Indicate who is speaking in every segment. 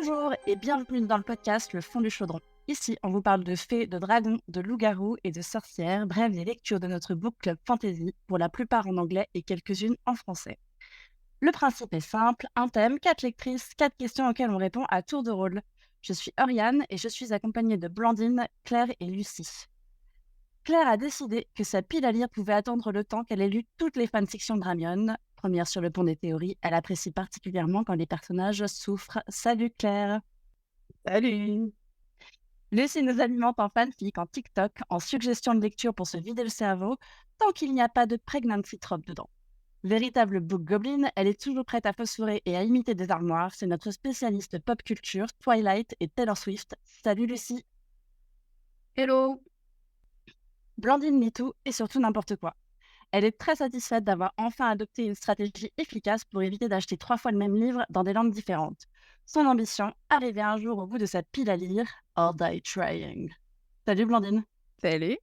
Speaker 1: Bonjour et bienvenue dans le podcast Le Fond du Chaudron. Ici, on vous parle de fées, de dragons, de loups-garous et de sorcières, bref, des lectures de notre book club fantasy, pour la plupart en anglais et quelques-unes en français. Le principe est simple, un thème, 4 lectrices, 4 questions auxquelles on répond à tour de rôle. Je suis Oriane et je suis accompagnée de Blandine, Claire et Lucie. Claire a décidé que sa pile à lire pouvait attendre le temps qu'elle ait lu toutes les fanfictions de Ramion. Première sur le pont des théories, elle apprécie particulièrement quand les personnages souffrent. Salut Claire!
Speaker 2: Salut!
Speaker 1: Lucie nous alimente en fanfic, en TikTok, en suggestions de lecture pour se vider le cerveau, tant qu'il n'y a pas de pregnancy trope dedans. Véritable book goblin, elle est toujours prête à phosphorer et à imiter des armoires. C'est notre spécialiste pop culture, Twilight et Taylor Swift. Salut Lucie!
Speaker 2: Hello!
Speaker 1: Blandine lit tout et surtout n'importe quoi. Elle est très satisfaite d'avoir enfin adopté une stratégie efficace pour éviter d'acheter 3 fois le même livre dans des langues différentes. Son ambition, arriver un jour au bout de sa pile à lire, or die trying. Salut Blandine!
Speaker 2: Salut!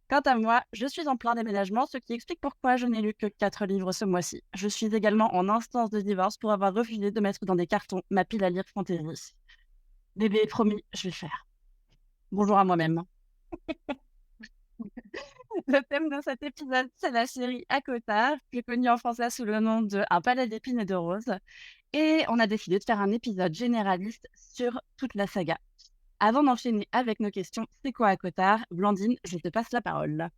Speaker 1: Quant à moi, je suis en plein déménagement, ce qui explique pourquoi je n'ai lu que 4 livres ce mois-ci. Je suis également en instance de divorce pour avoir refusé de mettre dans des cartons ma pile à lire fantasy. Bébé, promis, je vais le faire. Bonjour à moi-même. Le thème de cet épisode, c'est la série ACOTAR, plus connue en français sous le nom de Un palais d'épines et de roses. Et on a décidé de faire un épisode généraliste sur toute la saga. Avant d'enchaîner avec nos questions, c'est quoi ACOTAR? Blandine, je te passe la parole.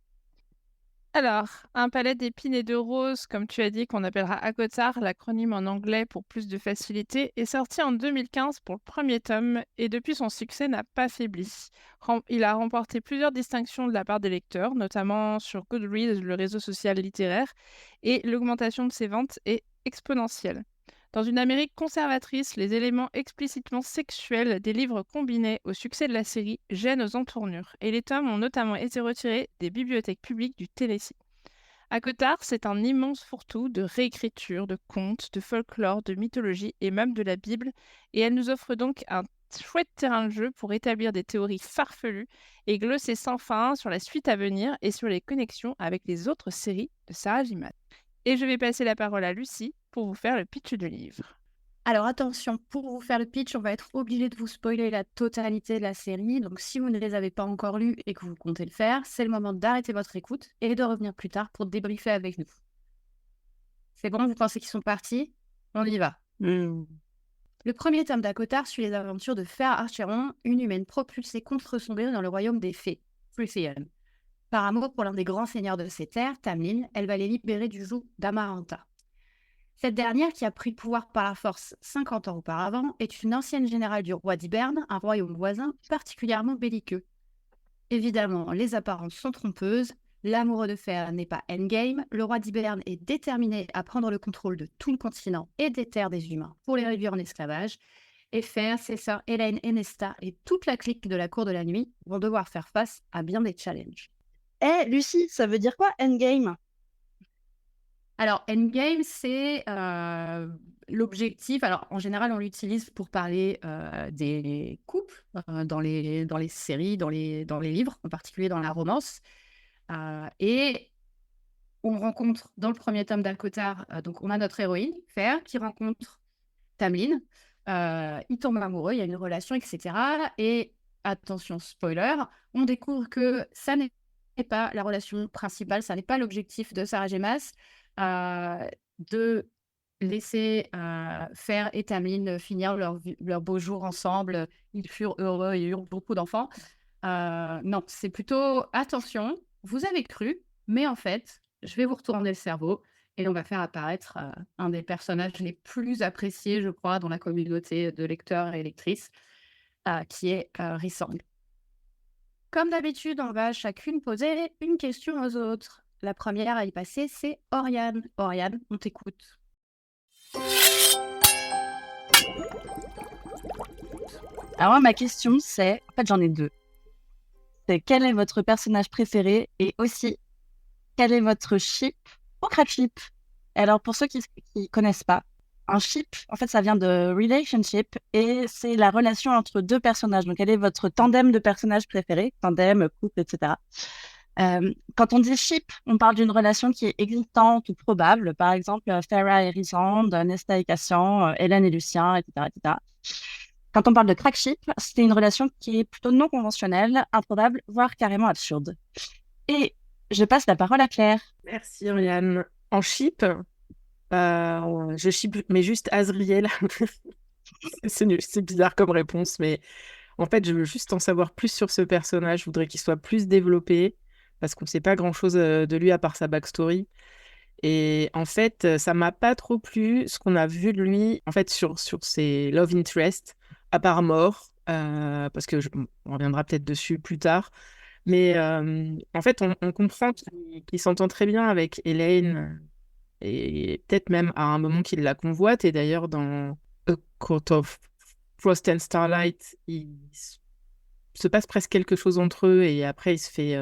Speaker 2: Alors, un palais d'épines et de roses, comme tu as dit, qu'on appellera ACOTAR, l'acronyme en anglais pour plus de facilité, est sorti en 2015 pour le premier tome et depuis son succès n'a pas faibli. Il a remporté plusieurs distinctions de la part des lecteurs, notamment sur Goodreads, le réseau social littéraire, et l'augmentation de ses ventes est exponentielle. Dans une Amérique conservatrice, les éléments explicitement sexuels des livres combinés au succès de la série gênent aux entournures, et les tomes ont notamment été retirés des bibliothèques publiques du Tennessee. ACOTAR, c'est un immense fourre-tout de réécriture, de contes, de folklore, de mythologie et même de la Bible, et elle nous offre donc un chouette terrain de jeu pour établir des théories farfelues et glosser sans fin sur la suite à venir et sur les connexions avec les autres séries de Sarah J. Maas. Et je vais passer la parole à Lucie pour vous faire le pitch du livre.
Speaker 3: Alors attention, pour vous faire le pitch, on va être obligé de vous spoiler la totalité de la série. Donc si vous ne les avez pas encore lus et que vous comptez le faire, c'est le moment d'arrêter votre écoute et de revenir plus tard pour débriefer avec nous. C'est bon, vous pensez qu'ils sont partis? On y va. Le premier tome d'ACOTAR suit les aventures de Fer Archeron, une humaine propulsée contre son gré dans le royaume des fées, Prythian. Par amour pour l'un des grands seigneurs de ces terres, Tamlin, elle va les libérer du joug d'Amaranta. Cette dernière, qui a pris le pouvoir par la force 50 ans auparavant, est une ancienne générale du roi d'Hiberne, un royaume voisin particulièrement belliqueux. Évidemment, les apparences sont trompeuses, l'amoureux de Fer n'est pas endgame, le roi d'Hiberne est déterminé à prendre le contrôle de tout le continent et des terres des humains pour les réduire en esclavage, et Fer, ses sœurs Hélène et Nesta et toute la clique de la cour de la nuit vont devoir faire face à bien des challenges.
Speaker 1: Lucie, ça veut dire quoi, endgame?
Speaker 3: Alors, endgame, c'est l'objectif. Alors, en général, on l'utilise pour parler des couples dans les séries, dans les livres, en particulier dans la romance. Et on rencontre dans le premier tome d'ACOTAR, donc on a notre héroïne, Fer, qui rencontre Tamlin. Ils tombent amoureux, il y a une relation, etc. Et attention, spoiler, on découvre que ça n'est pas la relation principale, ça n'est pas l'objectif de Sarah J. Maas. De laisser Fer et Tamlin finir leur beau jour ensemble. Ils furent heureux et eurent beaucoup d'enfants. Non, c'est plutôt attention, vous avez cru, mais en fait, je vais vous retourner le cerveau et on va faire apparaître un des personnages les plus appréciés, je crois, dans la communauté de lecteurs et lectrices, qui est Rhysand. Comme d'habitude, on va chacune poser une question aux autres. La première à y passer, c'est Oriane. Oriane, on t'écoute.
Speaker 1: Alors ma question c'est, en fait j'en ai 2. C'est quel est votre personnage préféré et aussi quel est votre ship ou crapship? Alors pour ceux qui connaissent pas, un ship, en fait ça vient de relationship et c'est la relation entre deux personnages. Donc quel est votre tandem de personnages préférés? Tandem, couple, etc. Quand on dit ship, on parle d'une relation qui est existante ou probable, par exemple Farah et Rysand, Nesta et Cassian, Hélène et Lucien, etc., etc. Quand on parle de crackship, c'est une relation qui est plutôt non conventionnelle, improbable, voire carrément absurde. Et je passe la parole à Claire.
Speaker 4: Merci, Oriane. En ship, je ship, mais juste Azriel. C'est bizarre comme réponse, mais en fait, je veux juste en savoir plus sur ce personnage. Je voudrais qu'il soit plus développé, parce qu'on ne sait pas grand-chose de lui à part sa backstory. Et en fait, ça m'a pas trop plu ce qu'on a vu de lui, en fait, sur ses love interests, à part mort, parce que on reviendra peut-être dessus plus tard. Mais en fait, on comprend qu'il s'entend très bien avec Elaine, et peut-être même à un moment qu'il la convoite. Et d'ailleurs, dans A Court of Frost and Starlight, il se passe presque quelque chose entre eux, et après, il se fait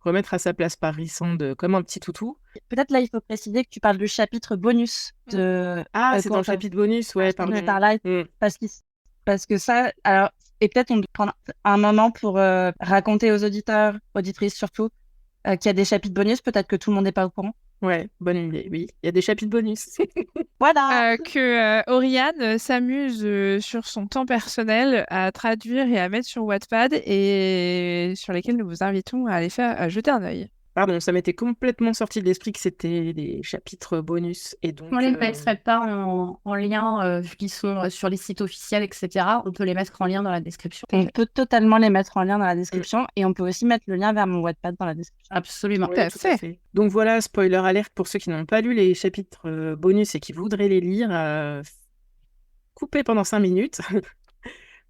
Speaker 4: remettre à sa place par Rysand comme un petit toutou.
Speaker 1: Peut-être là, il faut préciser que tu parles du chapitre bonus de
Speaker 4: Ah, c'est dans le chapitre bonus, ouais, pardon.
Speaker 1: Starlight, parce que ça, alors, et peut-être on peut prendre un moment pour raconter aux auditeurs, auditrices surtout, qu'il y a des chapitres bonus, peut-être que tout le monde n'est pas au courant.
Speaker 4: Ouais, bonne idée, oui. Il y a des chapitres bonus.
Speaker 1: Voilà.
Speaker 2: Que Oriane s'amuse sur son temps personnel à traduire et à mettre sur Wattpad et sur lesquels nous vous invitons à aller à jeter un œil.
Speaker 4: Pardon, ça m'était complètement sorti de l'esprit que c'était des chapitres bonus. Et donc,
Speaker 3: On les mettrait pas en lien, vu qu'ils sont sur les sites officiels, etc. On peut les mettre en lien dans la description.
Speaker 1: On peut totalement les mettre en lien dans la description et on peut aussi mettre le lien vers mon Wattpad dans la description.
Speaker 3: Absolument.
Speaker 4: Oui, tout à fait. Donc voilà, spoiler alerte pour ceux qui n'ont pas lu les chapitres bonus et qui voudraient les lire, coupez pendant 5 minutes.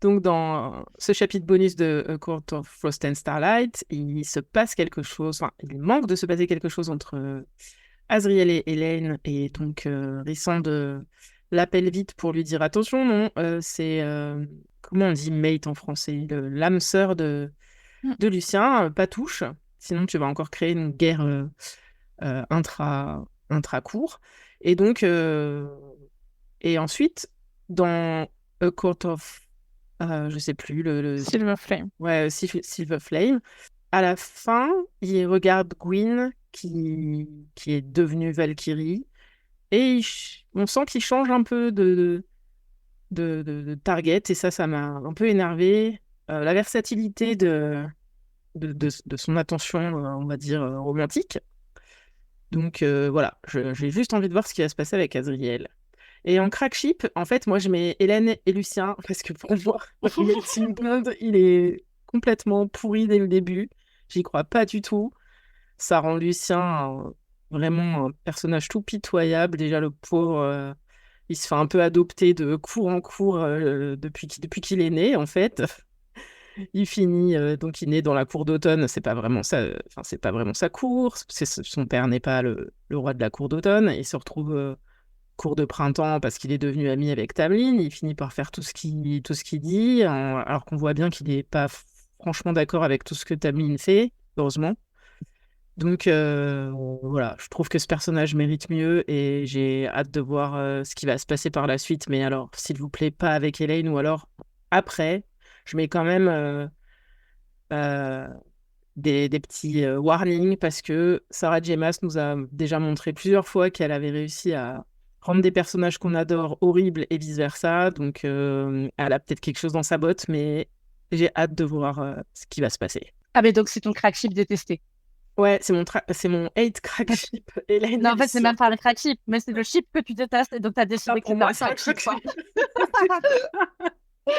Speaker 4: Donc dans ce chapitre bonus de A Court of Frost and Starlight, il se passe quelque chose, enfin, il manque de se passer quelque chose entre Azriel et Hélène, et donc Rysand l'appelle vite pour lui dire attention, non, c'est comment on dit mate en français, l'âme sœur de Lucien, pas touche, sinon tu vas encore créer une guerre intra-cour. Et donc et ensuite dans A Court of je sais plus
Speaker 2: Silver Flame.
Speaker 4: Ouais, Silver Flame. À la fin, il regarde Gwyn qui est devenue Valkyrie, et on sent qu'il change un peu de target, et ça m'a un peu énervé. La versatilité de son attention, on va dire, romantique. Donc voilà, j'ai juste envie de voir ce qui va se passer avec Azriel. Et en crackship, en fait, moi, je mets Hélène et Lucien, parce que pour moi, le melting pot, il est complètement pourri dès le début. J'y crois pas du tout. Ça rend Lucien vraiment un personnage tout pitoyable. Déjà, le pauvre, il se fait un peu adopter de cours en cours depuis qu'il est né, en fait. Il finit, donc il naît dans la cour d'automne. C'est pas vraiment ça, enfin, c'est pas vraiment sa cour. Son père n'est pas le roi de la cour d'automne. Il se retrouve cours de printemps parce qu'il est devenu ami avec Tamlin. Il finit par faire tout ce qu'il dit, alors qu'on voit bien qu'il n'est pas franchement d'accord avec tout ce que Tamlin fait, heureusement. Donc voilà, je trouve que ce personnage mérite mieux, et j'ai hâte de voir ce qui va se passer par la suite. Mais alors, s'il vous plaît, pas avec Elaine, ou alors après. Je mets quand même des petits warnings, parce que Sarah J. Maas nous a déjà montré plusieurs fois qu'elle avait réussi à rendre des personnages qu'on adore horribles et vice-versa. Donc, elle a peut-être quelque chose dans sa botte, mais j'ai hâte de voir ce qui va se passer.
Speaker 1: Ah, mais donc c'est ton crackship détesté.
Speaker 4: Ouais, c'est mon hate crackship. Hélène,
Speaker 1: non, en fait, c'est même pas le crackship, mais c'est le ship que tu détestes, et donc tu as décidé que c'était un crackship.
Speaker 4: Ok.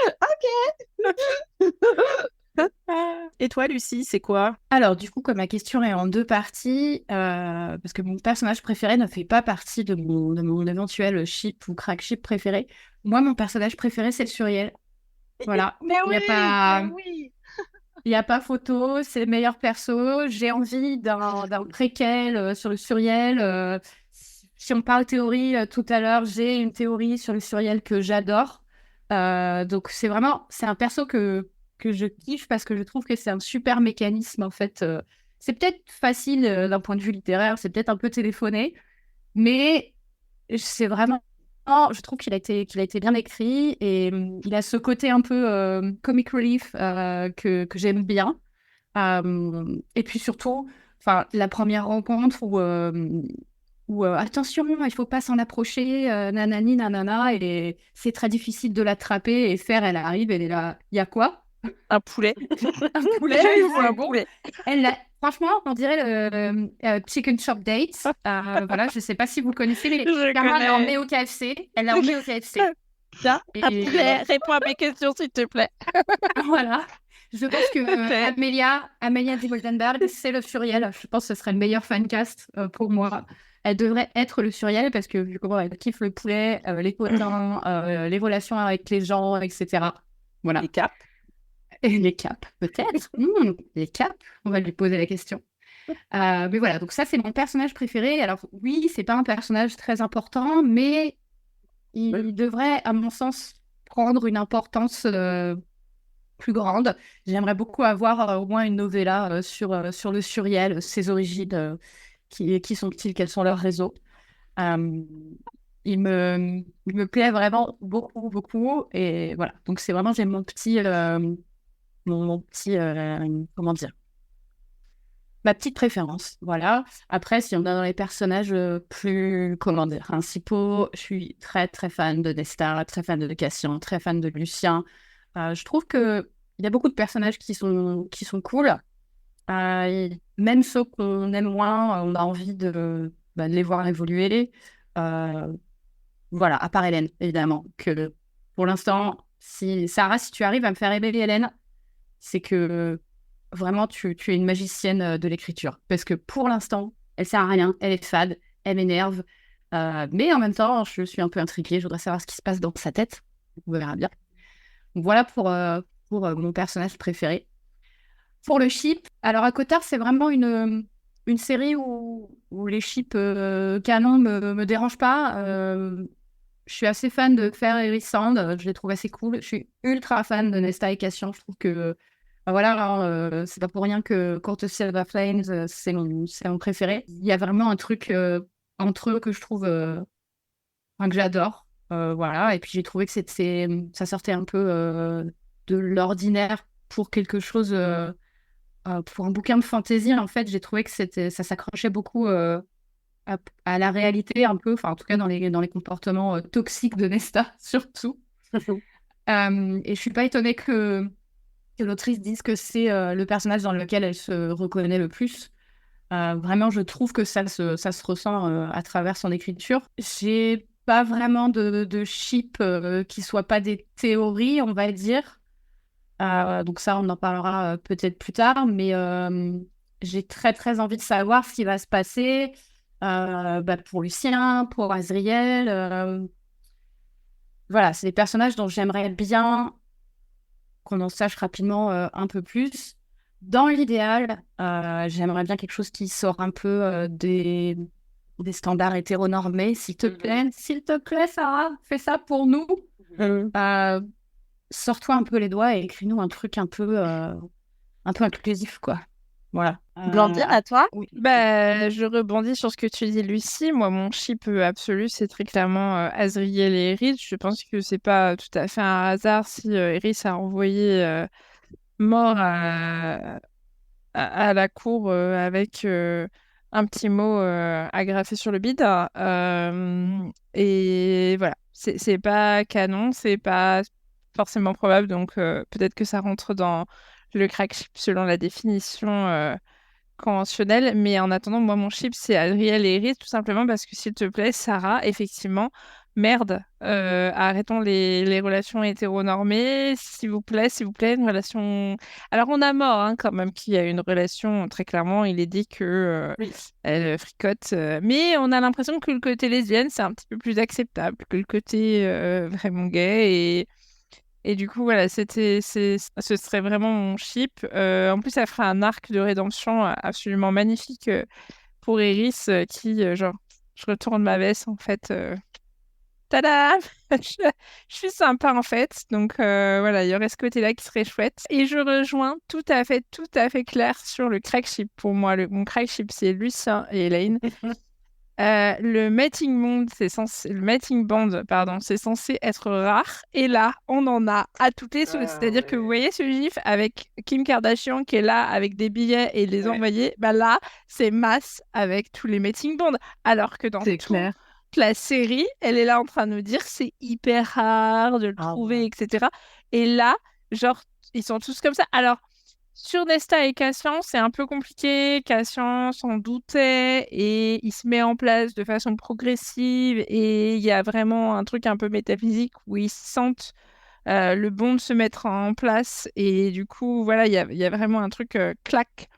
Speaker 4: Et toi, Lucie, c'est quoi?
Speaker 3: Alors, du coup, comme ma question est en 2 parties, parce que mon personnage préféré ne fait pas partie de mon éventuel ship ou crack ship préféré. Moi, mon personnage préféré, c'est le Suriel. Voilà.
Speaker 1: Mais oui,
Speaker 3: il n'y a pas photo, c'est le meilleur perso. J'ai envie d'un préquel sur le Suriel. Si on parle théorie tout à l'heure, j'ai une théorie sur le Suriel que j'adore. Donc, c'est un perso que je kiffe, parce que je trouve que c'est un super mécanisme, en fait. C'est peut-être facile d'un point de vue littéraire, c'est peut-être un peu téléphoné, mais c'est vraiment... je trouve qu'il a été bien écrit, et il a ce côté un peu comic relief que j'aime bien. Et puis surtout, enfin, la première rencontre où attention, il faut pas s'en approcher, nanani, nanana, et c'est très difficile de l'attraper. Et Fer, elle arrive, elle est là, il y a quoi?
Speaker 2: Un poulet.
Speaker 3: Un poulet,
Speaker 2: Un
Speaker 3: bon.
Speaker 2: poulet.
Speaker 3: Franchement, on dirait le Chicken Shop Date. Voilà, je sais pas si vous connaissez, mais
Speaker 2: Je
Speaker 3: clairement, elle l'a
Speaker 2: connais.
Speaker 3: emmené au KFC. Elle l'a emmené au KFC.
Speaker 2: Tiens, un
Speaker 3: Et
Speaker 2: poulet, réponds à mes questions, s'il te plaît.
Speaker 3: voilà. Je pense que
Speaker 2: Ok.
Speaker 3: Amelia de Goldenberg, c'est le Furiel. Je pense que ce serait le meilleur fancast pour moi. Elle devrait être le Furiel parce que vu comment elle kiffe le poulet, les potins, les relations avec les gens, etc. Voilà.
Speaker 4: Les caps.
Speaker 3: Et les caps, peut-être. Les caps, on va lui poser la question. Mais voilà, donc ça, c'est mon personnage préféré. Alors oui, c'est pas un personnage très important, mais il devrait, à mon sens, prendre une importance plus grande. J'aimerais beaucoup avoir au moins une novella sur le Suriel, ses origines, qui sont-ils, quels sont leurs réseaux. Euh, il me plaît vraiment beaucoup, beaucoup. Et voilà, donc c'est vraiment, j'ai mon petit, comment dire, ma petite préférence. Voilà. Après, si on est dans les personnages plus, comment dire, principaux, je suis très, très fan de Nesta, très fan de Cassian, très fan de Lucien. Je trouve que il y a beaucoup de personnages qui sont cool. Même ceux qu'on aime moins, on a envie de les voir évoluer. Voilà, à part Hélène, évidemment. Que pour l'instant, Sarah, si tu arrives à me faire aimer Hélène, c'est que vraiment, tu es une magicienne de l'écriture. Parce que pour l'instant, elle sert à rien, elle est fade, elle m'énerve. Mais en même temps, je suis un peu intriguée. Je voudrais savoir ce qui se passe dans sa tête. On verra bien. Donc voilà pour mon personnage préféré. Pour le ship, alors à Cotard, c'est vraiment une série où les ships canons me dérangent pas. Je suis assez fan de Fer et Rysand, je les trouve assez cool. Je suis ultra fan de Nesta et Cassian. Je trouve que voilà, hein, c'est pas pour rien que Court of Silver Flames, c'est mon préféré. Il y a vraiment un truc entre eux que je trouve que j'adore. Voilà, et puis j'ai trouvé que ça sortait un peu de l'ordinaire pour quelque chose, pour un bouquin de fantasy. En fait, j'ai trouvé que ça s'accrochait beaucoup à la réalité un peu, enfin en tout cas dans les comportements toxiques de Nesta surtout. Et je suis pas étonnée que l'autrice dise que c'est le personnage dans lequel elle se reconnaît le plus. Vraiment, je trouve que ça se ressent à travers son écriture. J'ai pas vraiment de ship qui soient pas des théories, on va dire. Donc ça, on en parlera peut-être plus tard, mais j'ai très très envie de savoir ce qui va se passer pour Lucien, pour Azriel. Voilà, c'est des personnages dont j'aimerais bien qu'on en sache rapidement un peu plus. Dans l'idéal, j'aimerais bien quelque chose qui sort un peu des standards hétéronormés. S'il te plaît, Sarah, fais ça pour nous. Sors-toi un peu les doigts et écris-nous un truc un peu inclusif, quoi. Voilà.
Speaker 1: Blandine, à toi?
Speaker 3: Oui.
Speaker 2: Bah, je rebondis sur ce que tu dis, Lucie. Moi, mon chip absolu, c'est très clairement Azriel et Eris. Je pense que c'est pas tout à fait un hasard si Eris a envoyé mort à la cour avec un petit mot agrafé sur le bide. Et voilà, c'est pas canon, c'est pas forcément probable, donc peut-être que ça rentre dans le crack chip selon la définition conventionnelle. Mais en attendant, moi, mon chip, c'est Adriel et Iris, tout simplement parce que, s'il te plaît, Sarah, effectivement, merde, arrêtons les relations hétéronormées, s'il vous plaît, une relation... Alors, on a mort, hein, quand même, qui a une relation, très clairement, il est dit que
Speaker 4: Oui.
Speaker 2: elle fricote, mais on a l'impression que le côté lesbienne, c'est un petit peu plus acceptable que le côté vraiment gay, et du coup, voilà, ce serait vraiment mon chip. En plus, ça ferait un arc de rédemption absolument magnifique pour Eris, qui, genre, je retourne ma veste, en fait. Tada! Je suis sympa, en fait. Donc, voilà, il y aurait ce côté-là qui serait chouette. Et je rejoins tout à fait Claire sur le crack ship. Pour moi, mon crack ship, c'est Lucien et Elaine. le mating band, pardon, c'est censé être rare. Et là, on en a à toutes les sauces. C'est-à-dire que vous voyez ce gif avec Kim Kardashian qui est là avec des billets et les envoyer. Bah là, c'est masse avec tous les mating bands. Alors que dans
Speaker 1: C'est
Speaker 2: toute
Speaker 1: clair.
Speaker 2: la série, elle est là en train de nous dire c'est hyper rare de le trouver, etc. Et là, genre, ils sont tous comme ça. Alors, sur Nesta et Cassian, c'est un peu compliqué. Cassian s'en doutait et il se met en place de façon progressive et il y a vraiment un truc un peu métaphysique où ils sentent le bond se mettre en place et du coup, voilà, il y a vraiment un truc clac.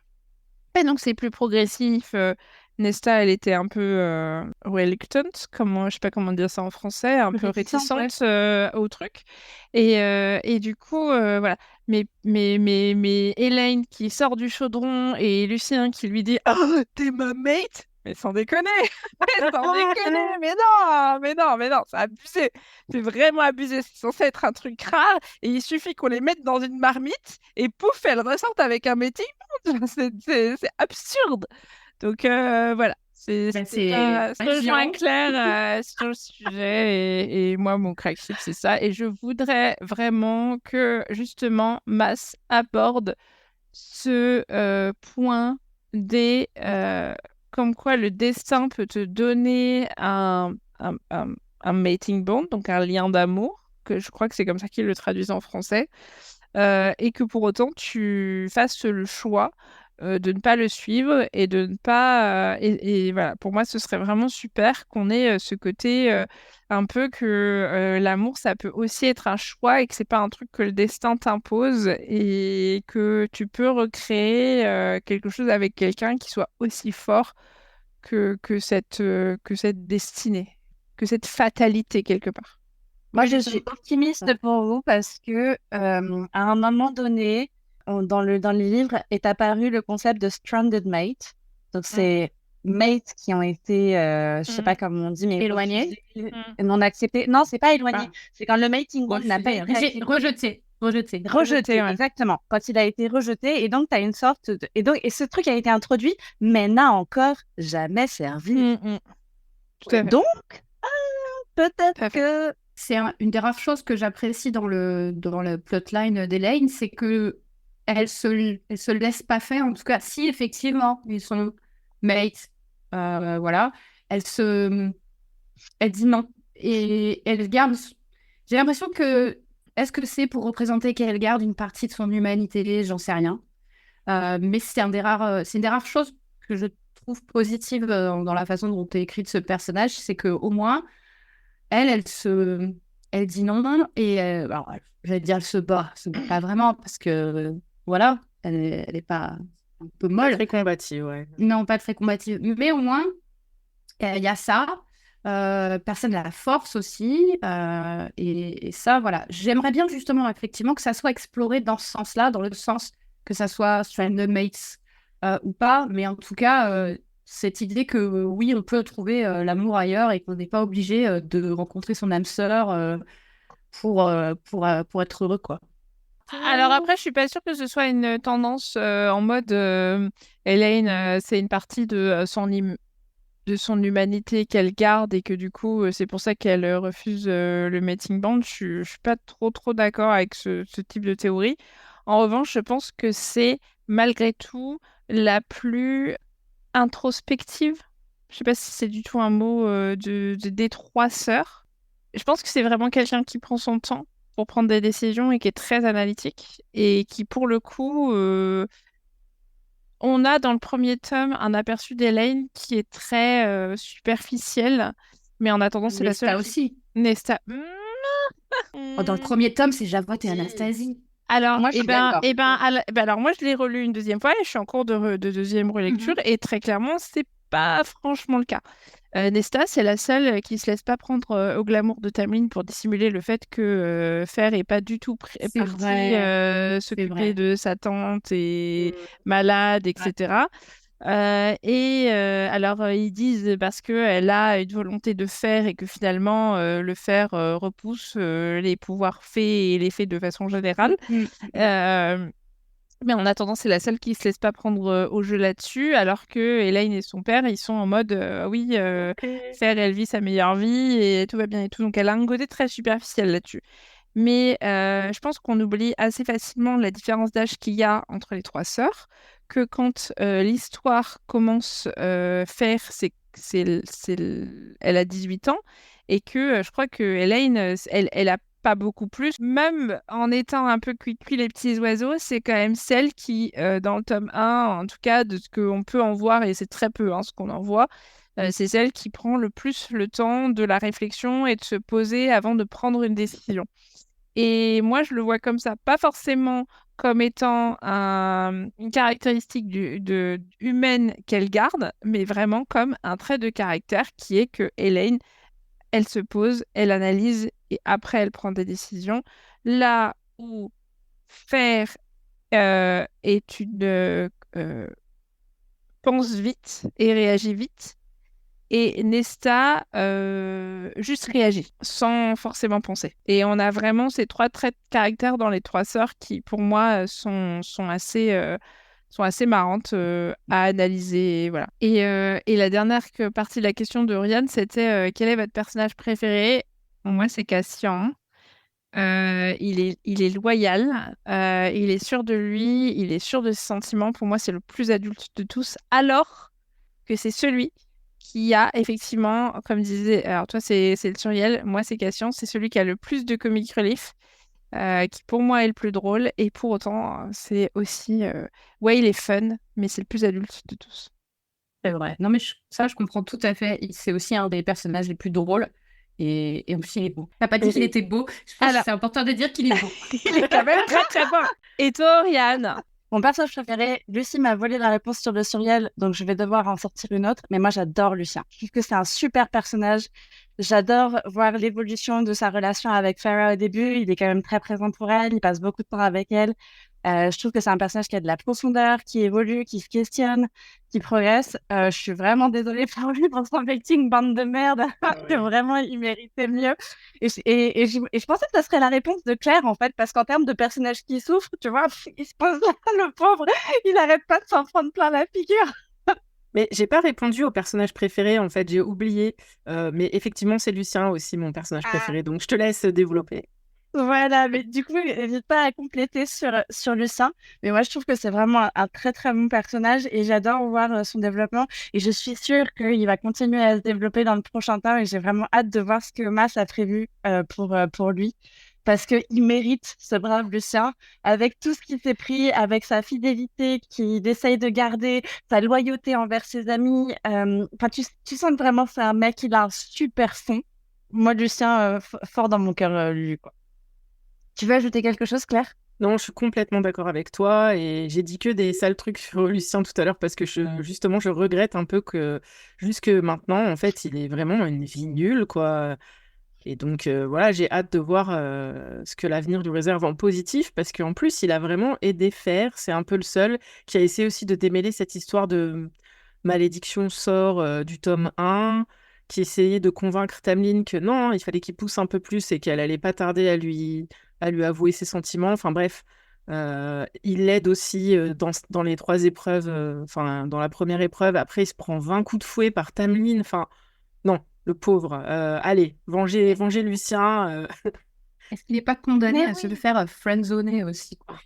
Speaker 2: Et donc, c'est plus progressif. Nesta, elle était un peu reluctant, je sais pas comment dire ça en français, un peu réticente au truc. Et du coup, voilà. Mais Elaine qui sort du chaudron et Lucien qui lui dit «Oh, t'es ma mate?» Mais sans déconner! Mais sans déconner! Mais non, c'est abusé! C'est vraiment abusé. C'est censé être un truc rare et il suffit qu'on les mette dans une marmite et pouf, elles ressortent avec un métier. C'est absurde. Donc voilà,
Speaker 3: C'est
Speaker 2: je rejoins
Speaker 3: Jean.
Speaker 2: Claire sur le sujet et moi mon crack shit c'est ça et je voudrais vraiment que justement Mass aborde ce point des comme quoi le destin peut te donner un mating bond, donc un lien d'amour, que je crois que c'est comme ça qu'ils le traduisent en français, et que pour autant tu fasses le choix de ne pas le suivre et de ne pas... et voilà, pour moi, ce serait vraiment super qu'on ait ce côté un peu que l'amour, ça peut aussi être un choix et que c'est pas un truc que le destin t'impose et que tu peux recréer quelque chose avec quelqu'un qui soit aussi fort que cette destinée, que cette fatalité quelque part.
Speaker 1: Moi, je suis optimiste pour vous parce que à un moment donné, dans les livres, est apparu le concept de stranded mate. Donc, c'est mates qui ont été, je sais pas comment on dit, mais
Speaker 3: Éloignés.
Speaker 1: non acceptés. Non, c'est pas éloigné. C'est quand le mating bond n'a pas été
Speaker 3: rejeté.
Speaker 1: rejeté, exactement. Quand il a été rejeté, et donc tu as une sorte de... et ce truc a été introduit, mais n'a encore jamais servi.
Speaker 2: Tout à fait.
Speaker 1: Donc, peut-être que
Speaker 3: c'est une des rares choses que j'apprécie dans le plotline d'Elaine, c'est que elle se laisse pas faire. En tout cas, si effectivement ils sont mates, voilà, elle dit non et elle garde. J'ai l'impression que est-ce que c'est pour représenter qu'elle garde une partie de son humanité, j'en sais rien. Mais c'est une des rares choses que je trouve positives dans la façon dont est écrite ce personnage, c'est que au moins elle dit non et alors, j'allais dire elle se bat pas vraiment parce que voilà, elle est pas un peu molle.
Speaker 4: Très combative, ouais.
Speaker 3: Non, pas très combative, mais au moins il y a ça. Personne n'a la force aussi et ça voilà, j'aimerais bien justement effectivement que ça soit exploré dans ce sens-là, dans le sens que ça soit stranded mates ou pas, mais en tout cas cette idée que oui, on peut trouver l'amour ailleurs et qu'on n'est pas obligé de rencontrer son âme sœur pour être heureux, quoi.
Speaker 2: Alors après, je suis pas sûre que ce soit une tendance en mode Elaine, c'est une partie de son humanité qu'elle garde et que du coup, c'est pour ça qu'elle refuse le mating band. Je suis pas trop d'accord avec ce type de théorie. En revanche, je pense que c'est malgré tout la plus introspective. Je sais pas si c'est du tout un mot des trois sœurs. Je pense que c'est vraiment quelqu'un qui prend son temps pour prendre des décisions et qui est très analytique et qui, pour le coup, on a dans le premier tome un aperçu d'Elaine qui est très superficiel, mais en attendant, c'est la seule.
Speaker 3: Nesta aussi.
Speaker 2: Nesta.
Speaker 3: Dans le premier tome, c'est Javotte et Anastasie.
Speaker 2: Alors,
Speaker 3: moi, je suis d'accord.
Speaker 2: alors moi, je l'ai relu une deuxième fois et je suis en cours de deuxième relecture et très clairement, c'est pas franchement le cas. Nesta, c'est la seule qui se laisse pas prendre au glamour de Tamlin pour dissimuler le fait que Fer est pas du tout parti s'occuper de sa tante et malade, etc. Alors, ils disent parce qu'elle a une volonté de faire et que finalement, le fer repousse les pouvoirs fées et les fées de façon générale. Mais en attendant, c'est la seule qui se laisse pas prendre au jeu là-dessus, alors que Elaine et son père, ils sont en mode oui, Fer, elle vit sa meilleure vie et tout va bien et tout. Donc elle a un côté très superficiel là-dessus. Mais je pense qu'on oublie assez facilement la différence d'âge qu'il y a entre les trois sœurs, que quand l'histoire commence, Fer, elle a 18 ans, et que je crois que Elaine, elle a pas beaucoup plus. Même en étant un peu cuit les petits oiseaux, c'est quand même celle qui, dans le tome 1, en tout cas, de ce qu'on peut en voir, et c'est très peu ce qu'on en voit, c'est celle qui prend le plus le temps de la réflexion et de se poser avant de prendre une décision. Et moi, je le vois comme ça, pas forcément comme étant une caractéristique humaine qu'elle garde, mais vraiment comme un trait de caractère qui est que Elaine, elle se pose, elle analyse et après elle prend des décisions. Là où Fer est pense vite et réagit vite, et Nesta juste réagit sans forcément penser. Et on a vraiment ces trois traits de caractère dans les trois sœurs qui, pour moi, sont assez marrantes à analyser. Voilà. Et la dernière partie de la question de Oriane, c'était quel est votre personnage préféré? Pour moi, c'est Cassian. Il est loyal, il est sûr de lui, il est sûr de ses sentiments. Pour moi, c'est le plus adulte de tous, alors que c'est celui qui a effectivement, comme disait, alors toi c'est le Suriel, moi c'est Cassian, c'est celui qui a le plus de comic relief, qui pour moi est le plus drôle, et pour autant c'est aussi, ouais, il est fun, mais c'est le plus adulte de tous.
Speaker 3: C'est vrai. Non, mais ça, je comprends tout à fait. C'est aussi un des personnages les plus drôles. Et aussi, il est beau. T'as pas dit qu'il était beau. Je pense que c'est important de dire qu'il est beau.
Speaker 2: Il est quand même très très beau. Et toi, Oriane?
Speaker 1: Mon personnage préféré, Lucie m'a volé la réponse sur le Suriel, donc je vais devoir en sortir une autre. Mais moi, j'adore Lucien. Je trouve que c'est un super personnage. J'adore voir l'évolution de sa relation avec Farah au début. Il est quand même très présent pour elle. Il passe beaucoup de temps avec elle. Je trouve que c'est un personnage qui a de la profondeur, qui évolue, qui se questionne, qui progresse. Je suis vraiment désolée pour lui, pour son acting, bande de merde. Que vraiment, il méritait mieux. Et je pensais que ça serait la réponse de Claire, en fait, parce qu'en termes de personnage qui souffre, tu vois, il se pose là, le pauvre, il arrête pas de s'en prendre plein la figure.
Speaker 4: Mais j'ai pas répondu au personnage préféré, en fait, j'ai oublié. Mais effectivement, c'est Lucien aussi, mon personnage préféré, donc je te laisse développer.
Speaker 1: Voilà, mais du coup, n'hésite pas à compléter sur Lucien. Mais moi, je trouve que c'est vraiment un très, très bon personnage et j'adore voir son développement. Et je suis sûre qu'il va continuer à se développer dans le prochain temps et j'ai vraiment hâte de voir ce que Mas a prévu pour lui. Parce qu'il mérite ce brave Lucien, avec tout ce qu'il s'est pris, avec sa fidélité qu'il essaye de garder, sa loyauté envers ses amis. Enfin, tu sens que vraiment c'est un mec, il a un super fond. Moi, Lucien, fort dans mon cœur, lui, quoi. Tu veux ajouter quelque chose, Claire?
Speaker 4: Non, je suis complètement d'accord avec toi et j'ai dit que des sales trucs sur Lucien tout à l'heure parce que justement, je regrette un peu que jusque maintenant, en fait, il est vraiment une vie nulle, quoi. Et donc, voilà, j'ai hâte de voir ce que l'avenir lui réserve en positif parce qu'en plus, il a vraiment aidé Fer. C'est un peu le seul qui a essayé aussi de démêler cette histoire de malédiction sort du tome 1, qui essayait de convaincre Tamlin que non, il fallait qu'il pousse un peu plus et qu'elle allait pas tarder à lui avouer ses sentiments. Enfin bref, il l'aide aussi dans les 3 épreuves, enfin dans la première épreuve. Après, il se prend 20 coups de fouet par Tamlin. Enfin, non, le pauvre. Allez, vengez Lucien.
Speaker 3: Est-ce qu'il n'est pas condamné à se le faire friendzoner aussi, quoi?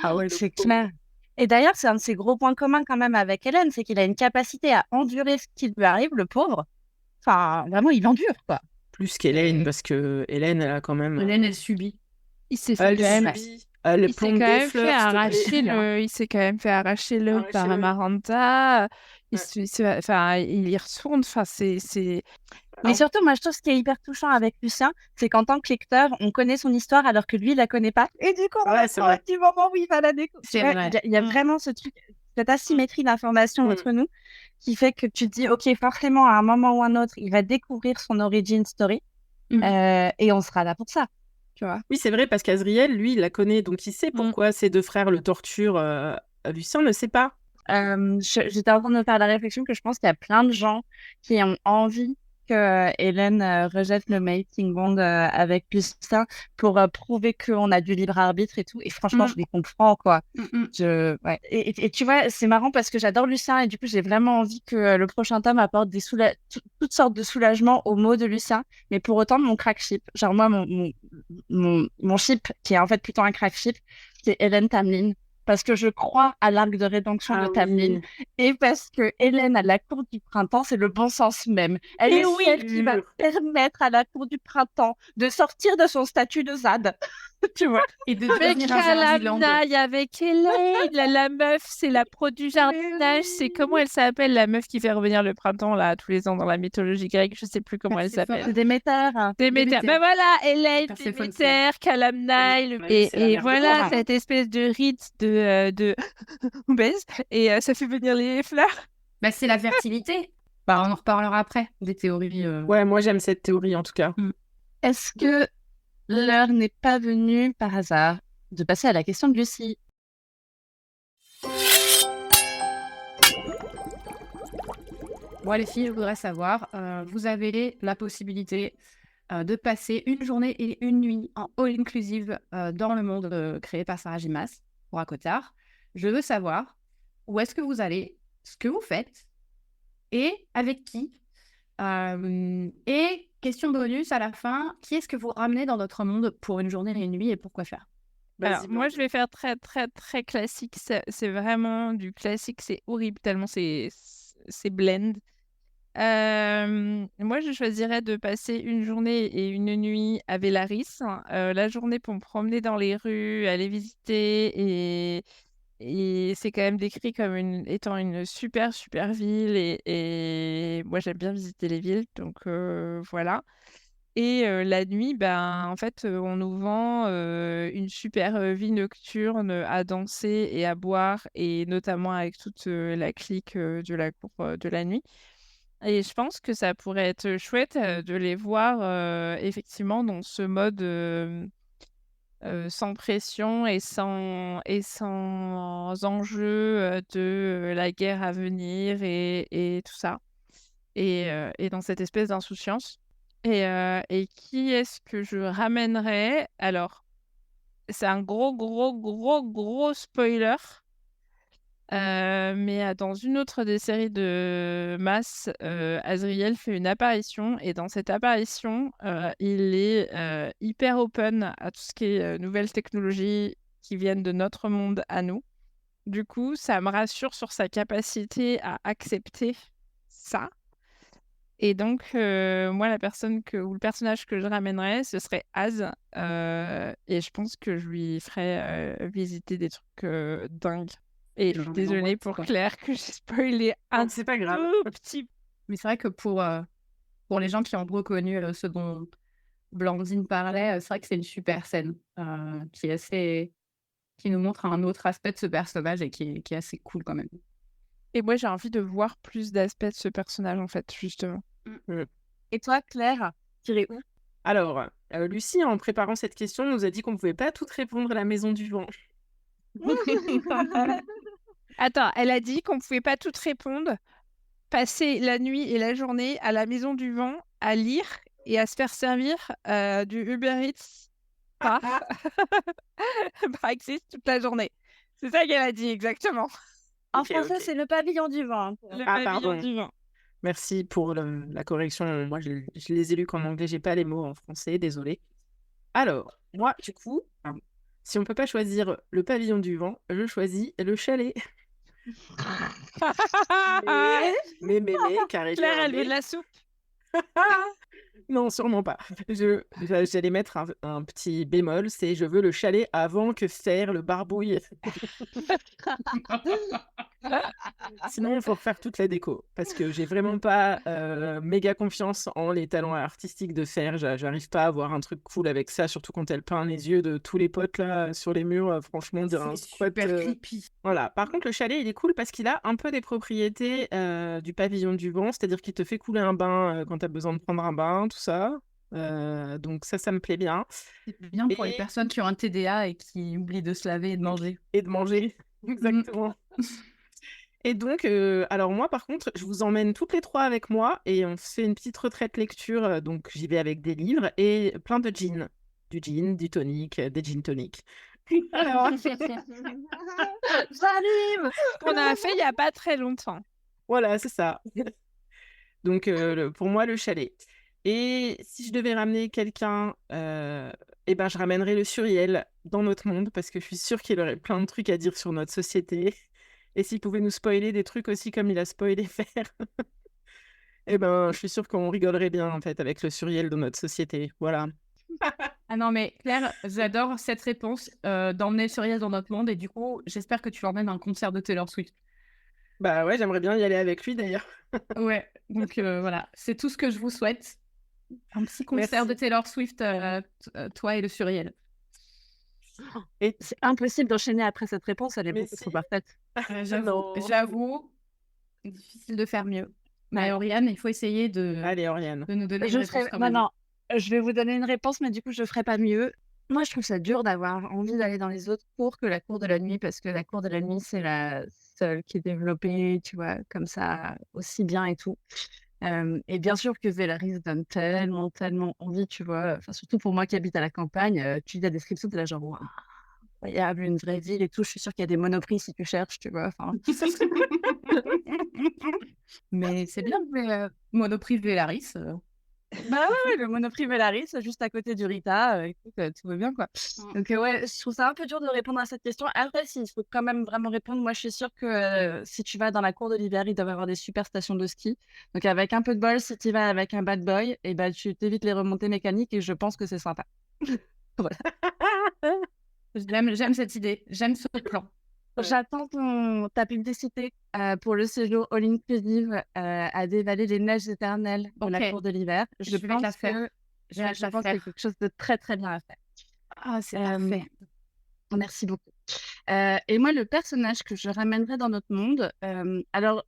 Speaker 1: Ah ouais, c'est clair. Et d'ailleurs, c'est un de ses gros points communs quand même avec Hélène, c'est qu'il a une capacité à endurer ce qui lui arrive, le pauvre. Enfin, vraiment, il endure, quoi.
Speaker 4: Plus qu'Hélène, parce que Hélène, elle a quand même.
Speaker 3: Hélène, elle subit.
Speaker 2: Il s'est fait
Speaker 4: Elle
Speaker 2: quand même,
Speaker 4: subit. Elle
Speaker 2: il s'est
Speaker 4: plombe
Speaker 2: quand
Speaker 4: des
Speaker 2: même fait
Speaker 4: fleurs, s'il te plaît.
Speaker 2: arracher il s'est quand même fait arracher l'œil
Speaker 4: Arracher
Speaker 2: par
Speaker 4: l'œil.
Speaker 2: Amaranta.
Speaker 4: Ouais.
Speaker 2: Enfin, il y retourne. Enfin, c'est.
Speaker 1: Mais surtout, moi, je trouve ce qui est hyper touchant avec Lucien, c'est qu'en tant que lecteur, on connaît son histoire alors que lui, il la connaît pas. Et du coup, on
Speaker 4: Ouais,
Speaker 1: a
Speaker 4: c'est
Speaker 1: un
Speaker 4: vrai.
Speaker 1: petit moment où il va la découvrir.
Speaker 3: C'est vrai.
Speaker 1: Il y a vraiment ce truc, cette asymétrie d'information entre nous qui fait que tu te dis, OK, forcément, à un moment ou un autre, il va découvrir son origin story et on sera là pour ça. Tu vois.
Speaker 4: Oui, c'est vrai, parce qu'Azriel, lui, il la connaît, donc il sait pourquoi ses 2 frères le torturent. Lucien ne sait pas.
Speaker 1: J'étais en train de me faire la réflexion que je pense qu'il y a plein de gens qui ont envie que Hélène rejette le mating bond avec Lucien pour prouver qu'on a du libre arbitre et tout. Et franchement,
Speaker 3: Mm.
Speaker 1: je les comprends, quoi.
Speaker 3: Mm.
Speaker 1: Ouais. Et tu vois, c'est marrant parce que j'adore Lucien et du coup, j'ai vraiment envie que le prochain tome apporte toutes sortes de soulagements aux mots de Lucien. Mais pour autant, mon crack ship, genre moi, mon ship, qui est en fait plutôt un crack ship, c'est Hélène Tamlin. Parce que je crois à l'arc de rédemption de Tamlin. Et parce que Hélène, à la cour du printemps, c'est le bon sens même. Elle est celle qui va permettre à la cour du printemps de sortir de son statut de ZAD. Tu vois.
Speaker 3: Et de
Speaker 2: Avec
Speaker 3: devenir un Jardiland.
Speaker 2: Calamnaï, avec Hélène, la meuf, c'est la pro du jardinage. C'est comment elle s'appelle, la meuf qui fait revenir le printemps là tous les ans dans la mythologie grecque. Je sais plus comment elle
Speaker 3: Perséphone.
Speaker 2: s'appelle.
Speaker 1: Déméter.
Speaker 2: Déméter. Ben voilà, Hélène,
Speaker 3: Perséphone,
Speaker 2: Déméter, Calamnaï,
Speaker 4: c'est la
Speaker 2: et
Speaker 4: mère de
Speaker 2: voilà
Speaker 4: Laura.
Speaker 2: cette espèce de rite de on baise et ça fait venir les fleurs.
Speaker 3: Bah, c'est la fertilité. Bah, on en reparlera après, des théories.
Speaker 4: Ouais, moi j'aime cette théorie en tout cas.
Speaker 1: Est-ce que l'heure n'est pas venue par hasard de passer à la question de Lucie?
Speaker 3: Moi, les filles, je voudrais savoir, vous avez la possibilité de passer une journée et une nuit en all-inclusive dans le monde créé par Sarah J. Maas pour ACOTAR. Je veux savoir où est-ce que vous allez, ce que vous faites et avec qui. Et question bonus à la fin, qui est-ce que vous ramenez dans notre monde pour une journée et une nuit et pourquoi faire?
Speaker 2: Alors, moi, je vais faire très, très, très classique. C'est vraiment du classique. C'est horrible tellement c'est blend. Moi, je choisirais de passer une journée et une nuit à Vélaris. La journée pour me promener dans les rues, aller visiter. Et c'est quand même décrit comme étant une super, super ville. Et moi, j'aime bien visiter les villes. Donc, voilà. Et la nuit, ben, en fait, on nous vend une super vie nocturne à danser et à boire, et notamment avec toute la clique de la cour de la nuit. Et je pense que ça pourrait être chouette de les voir effectivement dans ce mode sans pression et sans enjeu de la guerre à venir et tout ça. Et dans cette espèce d'insouciance. Et qui est-ce que je ramènerais? Alors, c'est un gros spoiler. Mais dans une autre des séries de Maas, Azriel fait une apparition. Et dans cette apparition, il est hyper open à tout ce qui est nouvelles technologies qui viennent de notre monde à nous. Du coup, ça me rassure sur sa capacité à accepter ça. Et donc, moi, la personne ou le personnage que je ramènerais, ce serait Az. Et je pense que je lui ferais visiter des trucs dingues. Et je suis désolée pour Claire que j'ai spoilé un
Speaker 4: C'est pas grave.
Speaker 2: tout petit.
Speaker 3: Mais c'est vrai que pour les gens qui ont reconnu ce dont Blandine parlait, c'est vrai que c'est une super scène qui nous montre un autre aspect de ce personnage et qui est assez cool quand même.
Speaker 2: Et moi, j'ai envie de voir plus d'aspects de ce personnage, en fait, justement.
Speaker 1: Et toi, Claire, t'irais où?
Speaker 4: Alors, Lucie, en préparant cette question, nous a dit qu'on ne pouvait pas toutes répondre à la Maison du Vent.
Speaker 2: Attends, elle a dit qu'on ne pouvait pas toutes répondre. Passer la nuit et la journée à la Maison du Vent, à lire et à se faire servir du Uber Eats par Axis toute la journée. C'est ça qu'elle a dit, exactement.
Speaker 1: En
Speaker 4: Ok,
Speaker 1: français,
Speaker 4: ok.
Speaker 1: c'est le pavillon du vent.
Speaker 2: Le
Speaker 4: Ah,
Speaker 2: pavillon
Speaker 4: pardon.
Speaker 2: du vent.
Speaker 4: Merci pour la correction. Moi, je les ai lus qu'en anglais, j'ai pas les mots en français, désolé. Alors, moi, du coup, si on peut pas choisir le pavillon du vent, je choisis le chalet. Mais, car il y a
Speaker 2: Claire,
Speaker 4: un
Speaker 2: elle veut
Speaker 4: mais.
Speaker 2: de la soupe.
Speaker 4: Non, sûrement pas. J'allais mettre un petit bémol, c'est je veux le chalet avant que faire le barbouille. Sinon, il faut refaire toute la déco parce que j'ai vraiment pas méga confiance en les talents artistiques de Fer. J'arrive pas à avoir un truc cool avec ça, surtout quand elle peint les yeux de tous les potes là sur les murs. Franchement, on dirait un squat.
Speaker 3: super creepy.
Speaker 4: Voilà. Par contre, le chalet, il est cool parce qu'il a un peu des propriétés du pavillon du vent, c'est-à-dire qu'il te fait couler un bain quand tu as besoin de prendre un bain, tout ça. Donc ça me plaît bien.
Speaker 3: C'est bien pour les personnes qui ont un TDA et qui oublient de se laver et de manger.
Speaker 4: Et de manger, exactement. Et donc, alors moi, par contre, je vous emmène toutes les 3 avec moi et on fait une petite retraite lecture, donc j'y vais avec des livres et plein de gin. Du gin, du tonic, des gin tonic. Alors
Speaker 1: J'arrive!
Speaker 2: Qu'on a fait il y a pas très longtemps.
Speaker 4: voilà, c'est ça. Donc pour moi, le chalet. Et si je devais ramener quelqu'un, et ben, je ramènerais le Suriel dans notre monde parce que je suis sûre qu'il aurait plein de trucs à dire sur notre société et s'il pouvait nous spoiler des trucs aussi comme il a spoilé Faire, et ben, je suis sûre qu'on rigolerait bien, en fait, avec le Suriel dans notre société. Voilà.
Speaker 3: Ah non, mais Claire, j'adore cette réponse d'emmener Suriel dans notre monde et du coup, j'espère que tu l'emmènes à un concert de Taylor Swift.
Speaker 4: Bah ouais, j'aimerais bien y aller avec lui d'ailleurs.
Speaker 3: Ouais, donc voilà, c'est tout ce que je vous souhaite. Un petit concert
Speaker 4: Merci.
Speaker 3: de Taylor Swift, toi et le Suriel.
Speaker 4: Et
Speaker 1: C'est impossible d'enchaîner après cette réponse, elle est
Speaker 4: Mais
Speaker 1: beaucoup trop
Speaker 4: si.
Speaker 1: parfaite.
Speaker 3: J'avoue,
Speaker 4: Non.
Speaker 3: j'avoue, difficile de faire mieux. Mais
Speaker 1: Ouais.
Speaker 3: Oriane, il faut essayer de
Speaker 4: Allez, Oriane.
Speaker 3: nous donner
Speaker 1: Je
Speaker 3: une
Speaker 1: ferai...
Speaker 3: réponse quand
Speaker 1: Non,
Speaker 3: même.
Speaker 1: non, je vais vous donner une réponse, mais du coup, je ferai pas mieux. Moi, je trouve ça dur d'avoir envie d'aller dans les autres cours que la cour de la nuit, parce que la cour de la nuit, c'est la seule qui est développée, tu vois, comme ça, aussi bien et tout. Et bien sûr que Velaris donne tellement, tellement envie, tu vois. Enfin, surtout pour moi qui habite à la campagne, tu lis la description, t'es là genre, waouh, incroyable, une vraie ville et tout. Je suis sûre qu'il y a des monoprix si tu cherches, tu vois. Enfin,
Speaker 3: Mais c'est bien, Monoprix Vélaris.
Speaker 1: bah ouais, le Monoprix Velaris, juste à côté du Rita, écoute, tout va bien, quoi. Donc ouais, je trouve ça un peu dur de répondre à cette question. Après, s'il faut quand même vraiment répondre, moi je suis sûre que si tu vas dans la cour de l'hiver, ils doivent avoir des super stations de ski. Donc avec un peu de bol, si tu vas avec un bad boy, et ben tu t'évites les remontées mécaniques et je pense que c'est sympa. Voilà.
Speaker 3: J'aime cette idée, j'aime ce plan.
Speaker 1: J'attends ta publicité pour le séjour all inclusive à dévaler les neiges éternelles de la
Speaker 3: Ok.
Speaker 1: cour de l'hiver.
Speaker 3: Je
Speaker 1: Je
Speaker 3: vais te la
Speaker 1: pense
Speaker 3: faire.
Speaker 1: que
Speaker 3: Je vais te
Speaker 1: je
Speaker 3: la
Speaker 1: pense qu'il y a
Speaker 3: faire.
Speaker 1: quelque chose de très très bien à faire.
Speaker 3: Ah, c'est
Speaker 1: Euh,
Speaker 3: parfait.
Speaker 1: Merci beaucoup. Et moi, le personnage que je ramènerais dans notre monde, alors,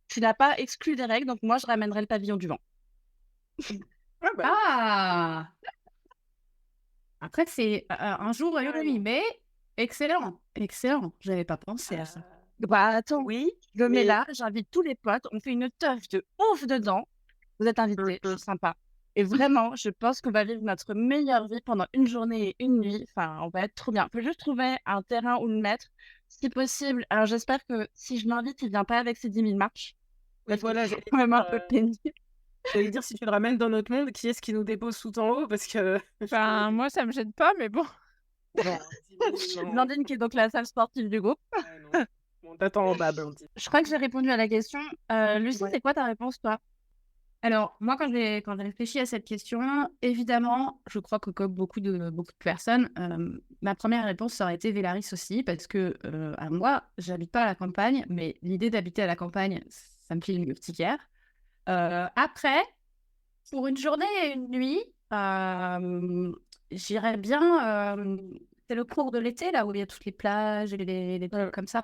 Speaker 1: tu n'as pas exclu des règles, donc moi, je ramènerais le pavillon du vent.
Speaker 4: Ah bah,
Speaker 3: Ah! Après, c'est un jour et une nuit, mais excellent, excellent. J'avais pas pensé à ça.
Speaker 1: Bah, attends,
Speaker 4: oui,
Speaker 1: je le mets
Speaker 4: mais
Speaker 1: là, j'invite tous les potes, on fait une teuf de ouf dedans. Vous êtes invités, je suis sympa. Et vraiment, je pense qu'on va vivre notre meilleure vie pendant une journée et une nuit. Enfin, on va être trop bien. On peut juste trouver un terrain où le mettre, si possible. Alors, j'espère que si je l'invite, il vient pas avec ses 10 000 marches.
Speaker 4: oui, voilà,
Speaker 1: C'est quand même un peu pénible.
Speaker 4: j'allais dire, si tu le ramènes dans notre monde, qui est-ce qui nous dépose tout en haut? Parce que
Speaker 2: Enfin, moi, ça me gêne pas, mais bon.
Speaker 4: non, non.
Speaker 1: Blandine, qui est donc la salle sportive du groupe.
Speaker 4: Ouais, non. On t'attend en bas, Blandine.
Speaker 1: Je crois que j'ai répondu à la question. Lucie,
Speaker 3: Ouais.
Speaker 1: c'est quoi ta réponse, toi?
Speaker 3: Alors, moi, quand j'ai réfléchi à cette question, évidemment, je crois que comme beaucoup de personnes, ma première réponse ça aurait été Vélaris aussi, parce que alors moi, j'habite pas à la campagne, mais l'idée d'habiter à la campagne, ça me fait une urticaire. Après, pour une journée et une nuit, j'irais bien. C'est le cours de l'été, là où il y a toutes les plages et les trucs comme ça.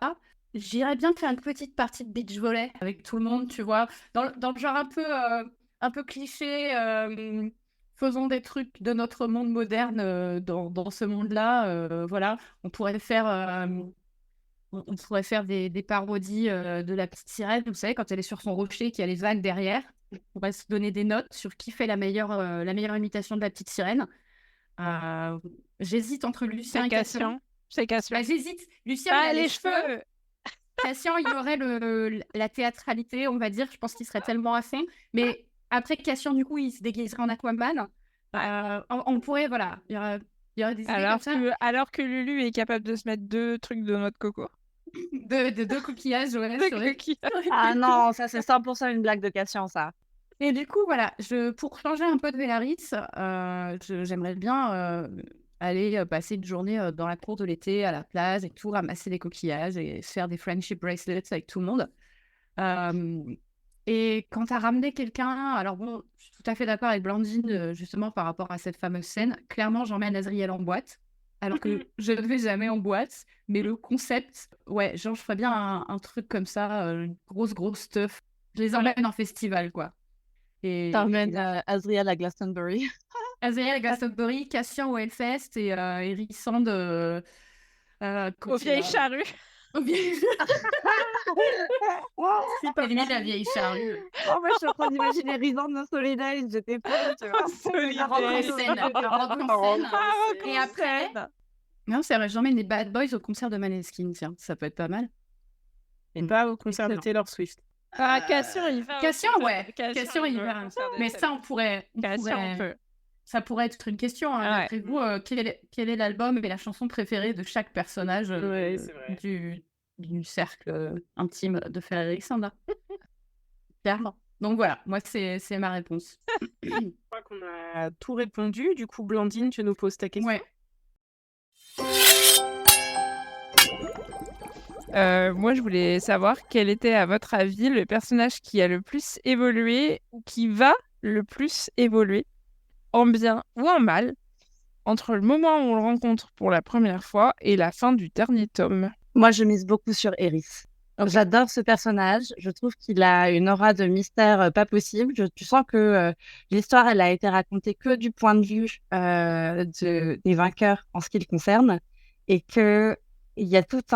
Speaker 3: J'irais bien faire une petite partie de beach volley avec tout le monde, tu vois, dans le genre un peu cliché. Faisons des trucs de notre monde moderne dans ce monde-là. Voilà, on pourrait faire. On pourrait faire des parodies de la petite sirène, vous savez, quand elle est sur son rocher, qu'il y a les vagues derrière. On pourrait se donner des notes sur qui fait la meilleure imitation de la petite sirène. J'hésite entre Lucien
Speaker 2: C'est
Speaker 3: et Cassian.
Speaker 2: Cassian. C'est Cassian.
Speaker 3: Bah, j'hésite. Lucien, il
Speaker 2: Ah,
Speaker 3: a
Speaker 2: les cheveux!
Speaker 3: Cassian, il aurait la théâtralité, on va dire. Je pense qu'il serait tellement à fond. Mais après, Cassian, du coup, il se déguiserait en Aquaman. On pourrait, voilà. Il y aurait des idées comme ça.
Speaker 2: Alors que Lulu est capable de se mettre 2 trucs de noix de coco.
Speaker 3: De deux coquillages, ouais,
Speaker 2: De
Speaker 3: sur les-
Speaker 2: coquillages.
Speaker 1: Ah non, ça c'est 100% une blague de Cassian, ça.
Speaker 3: Et du coup, voilà, pour changer un peu de Vélaris, j'aimerais bien aller passer une journée dans la cour de l'été, à la plage et tout, ramasser des coquillages et faire des friendship bracelets avec tout le monde. Et quand tu as ramené quelqu'un, alors bon, je suis tout à fait d'accord avec Blandine, justement, par rapport à cette fameuse scène. Clairement, j'emmène Azriel en boîte, alors que je ne vais jamais en boîte. Mais le concept, ouais, genre, je ferais bien un truc comme ça, une grosse stuff. Je les emmène en festival, quoi. Et
Speaker 1: T'emmènes Azriel à Glastonbury.
Speaker 3: Azriel à Glastonbury, Cassian au Hellfest et Hérissand
Speaker 2: Aux vieilles charrues.
Speaker 4: C'est pas
Speaker 3: Elle est la vieille charrue.
Speaker 1: Oh, moi, je suis en train d'imaginer Risande Solidaire, j'étais pas, tu vois.
Speaker 2: Solidaire.
Speaker 3: rentre en scène. Elle rentre en scène. Et après, non, c'est vrai, j'emmène les Bad Boys au concert de Maneskin, tiens, ça peut être pas mal.
Speaker 4: Et pas au concert de
Speaker 1: Excellent.
Speaker 4: Taylor Swift.
Speaker 2: Ah, Cassien, il va. au
Speaker 3: Cassien,
Speaker 2: concert
Speaker 3: ouais.
Speaker 2: de Cassien,
Speaker 3: Cassien, il
Speaker 2: va au
Speaker 3: va.
Speaker 2: concert de
Speaker 3: Mais
Speaker 2: Taylor.
Speaker 3: ça, on pourrait.
Speaker 2: Cassien, on peut.
Speaker 3: Ça pourrait être une question. Hein.
Speaker 2: Ah ouais.
Speaker 3: D'après vous, quel est l'album et la chanson préférée de chaque personnage
Speaker 4: Ouais, c'est vrai.
Speaker 3: du cercle intime de Fer Alexandra? Clairement. Donc voilà, moi, c'est ma réponse.
Speaker 4: Je crois qu'on a tout répondu. Du coup, Blandine, tu nous poses ta question.
Speaker 3: Ouais.
Speaker 2: Moi, je voulais savoir quel était, à votre avis, le personnage qui a le plus évolué ou qui va le plus évoluer, en bien ou en mal, entre le moment où on le rencontre pour la première fois et la fin du dernier tome.
Speaker 1: Moi, je mise beaucoup sur Eris. J'adore ce personnage. Je trouve qu'il a une aura de mystère pas possible. Tu sens que l'histoire, elle a été racontée que du point de vue des vainqueurs en ce qui le concerne, et que il y a toute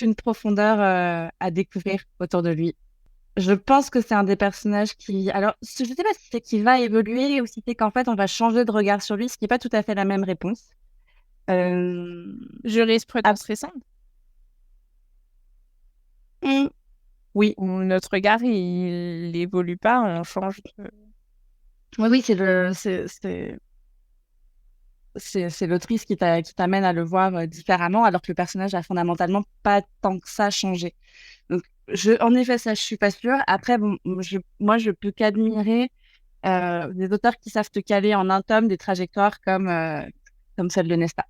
Speaker 1: une profondeur à découvrir autour de lui. Je pense que c'est un des personnages qui... Alors, je ne sais pas si c'est qu'il va évoluer ou si c'est qu'en fait, on va changer de regard sur lui, ce qui n'est pas tout à fait la même réponse.
Speaker 2: Jurisprudence récente,
Speaker 1: Oui,
Speaker 2: où notre regard, il n'évolue pas, on change de...
Speaker 1: oui, c'est l'autrice qui t'amène à le voir différemment, alors que le personnage a fondamentalement pas tant que ça changé. Donc, en effet, ça, je suis pas sûre. Après, bon, moi, je peux qu'admirer des auteurs qui savent te caler en un tome des trajectoires comme celle de Nesta.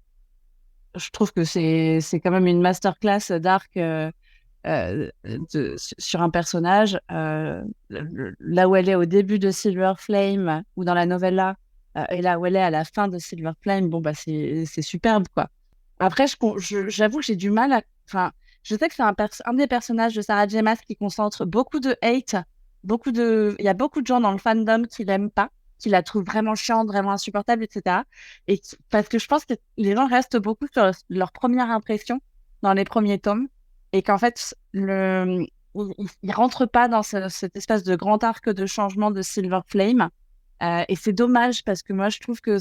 Speaker 1: Je trouve que c'est quand même une masterclass d'arc sur un personnage. Là où elle est au début de Silver Flame ou dans la novella, et là où elle est à la fin de Silver Flame, bon, bah, c'est superbe, quoi. Après, j'avoue que j'ai du mal à... Enfin, je sais que c'est un des personnages de Sarah J. Maas qui concentre beaucoup de hate. Il y a beaucoup de gens dans le fandom qui l'aiment pas, qui la trouvent vraiment chiante, vraiment insupportable, etc. Parce que je pense que les gens restent beaucoup sur leur première impression dans les premiers tomes, et qu'en fait, ils rentrent pas dans cette espèce de grand arc de changement de Silver Flame. Et c'est dommage parce que moi, je trouve que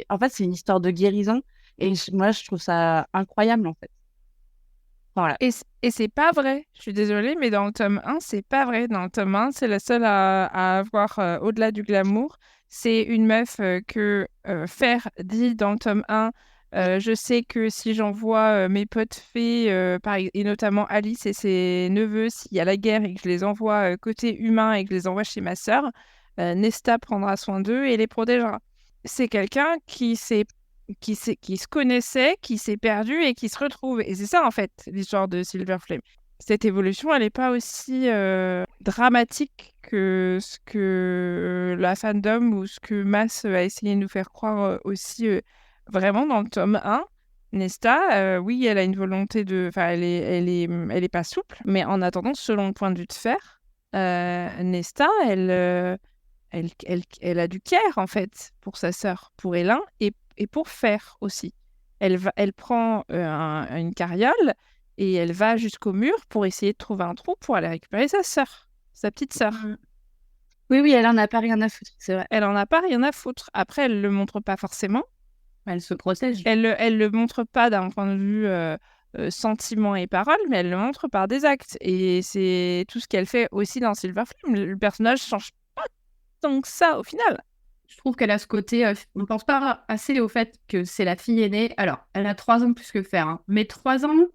Speaker 1: en fait, c'est une histoire de guérison. Et moi, je trouve ça incroyable, en fait. Voilà.
Speaker 2: Et c'est pas vrai, je suis désolée, mais dans le tome 1, c'est pas vrai. Dans le tome 1, c'est la seule à avoir, au-delà du glamour, c'est une meuf que Fer dit dans le tome 1. Je sais que si j'envoie mes potes fées, et notamment Alice et ses neveux, s'il y a la guerre et que je les envoie côté humain et que je les envoie chez ma sœur, Nesta prendra soin d'eux et les protégera. C'est quelqu'un qui se connaissait, qui s'est perdu et qui se retrouve. Et c'est ça, en fait, l'histoire de Silver Flame. Cette évolution, elle n'est pas aussi dramatique que ce que la fandom ou ce que Maas a essayé de nous faire croire aussi vraiment dans le tome 1. Nesta, oui, elle a une volonté de... Enfin, elle est pas souple, mais en attendant, selon le point de vue de Fer, Nesta, elle a du care, en fait, pour sa sœur, pour Elin, et pour Fer aussi. Elle prend une carriole et elle va jusqu'au mur pour essayer de trouver un trou pour aller récupérer sa sœur, sa petite sœur.
Speaker 1: Oui, elle en a pas rien à foutre, c'est vrai.
Speaker 2: Elle en a pas rien à foutre. Après, elle le montre pas forcément.
Speaker 3: Elle se protège.
Speaker 2: Elle le montre pas d'un point de vue sentiment et parole, mais elle le montre par des actes. Et c'est tout ce qu'elle fait aussi dans Silver Flame. Le personnage change pas tant que ça au final.
Speaker 3: Je trouve qu'elle a ce côté, on ne pense pas assez au fait que c'est la fille aînée. Alors, elle a 3 ans de plus que Fer, hein. Mais 3 ans,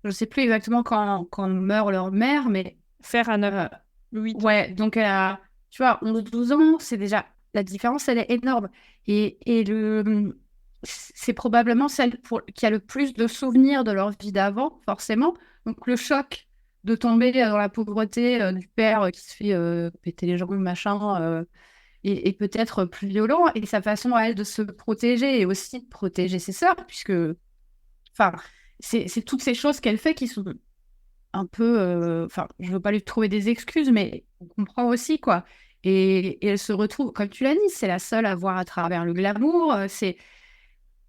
Speaker 3: je ne sais plus exactement quand meurt leur mère, mais...
Speaker 2: Fer à 9 ans. 8 ans.
Speaker 3: Ouais, donc elle a, tu vois, 11-12 ans, c'est déjà... La différence, elle est énorme. Et c'est probablement celle qui a le plus de souvenirs de leur vie d'avant, forcément. Donc, le choc de tomber dans la pauvreté du père qui se fait péter les jambes, machin... Et peut-être plus violent, et sa façon à elle de se protéger et aussi de protéger ses sœurs, puisque enfin, c'est toutes ces choses qu'elle fait qui sont un peu... Enfin, je veux pas lui trouver des excuses, mais on comprend aussi, quoi. Et elle se retrouve, comme tu l'as dit, c'est la seule à voir à travers le glamour.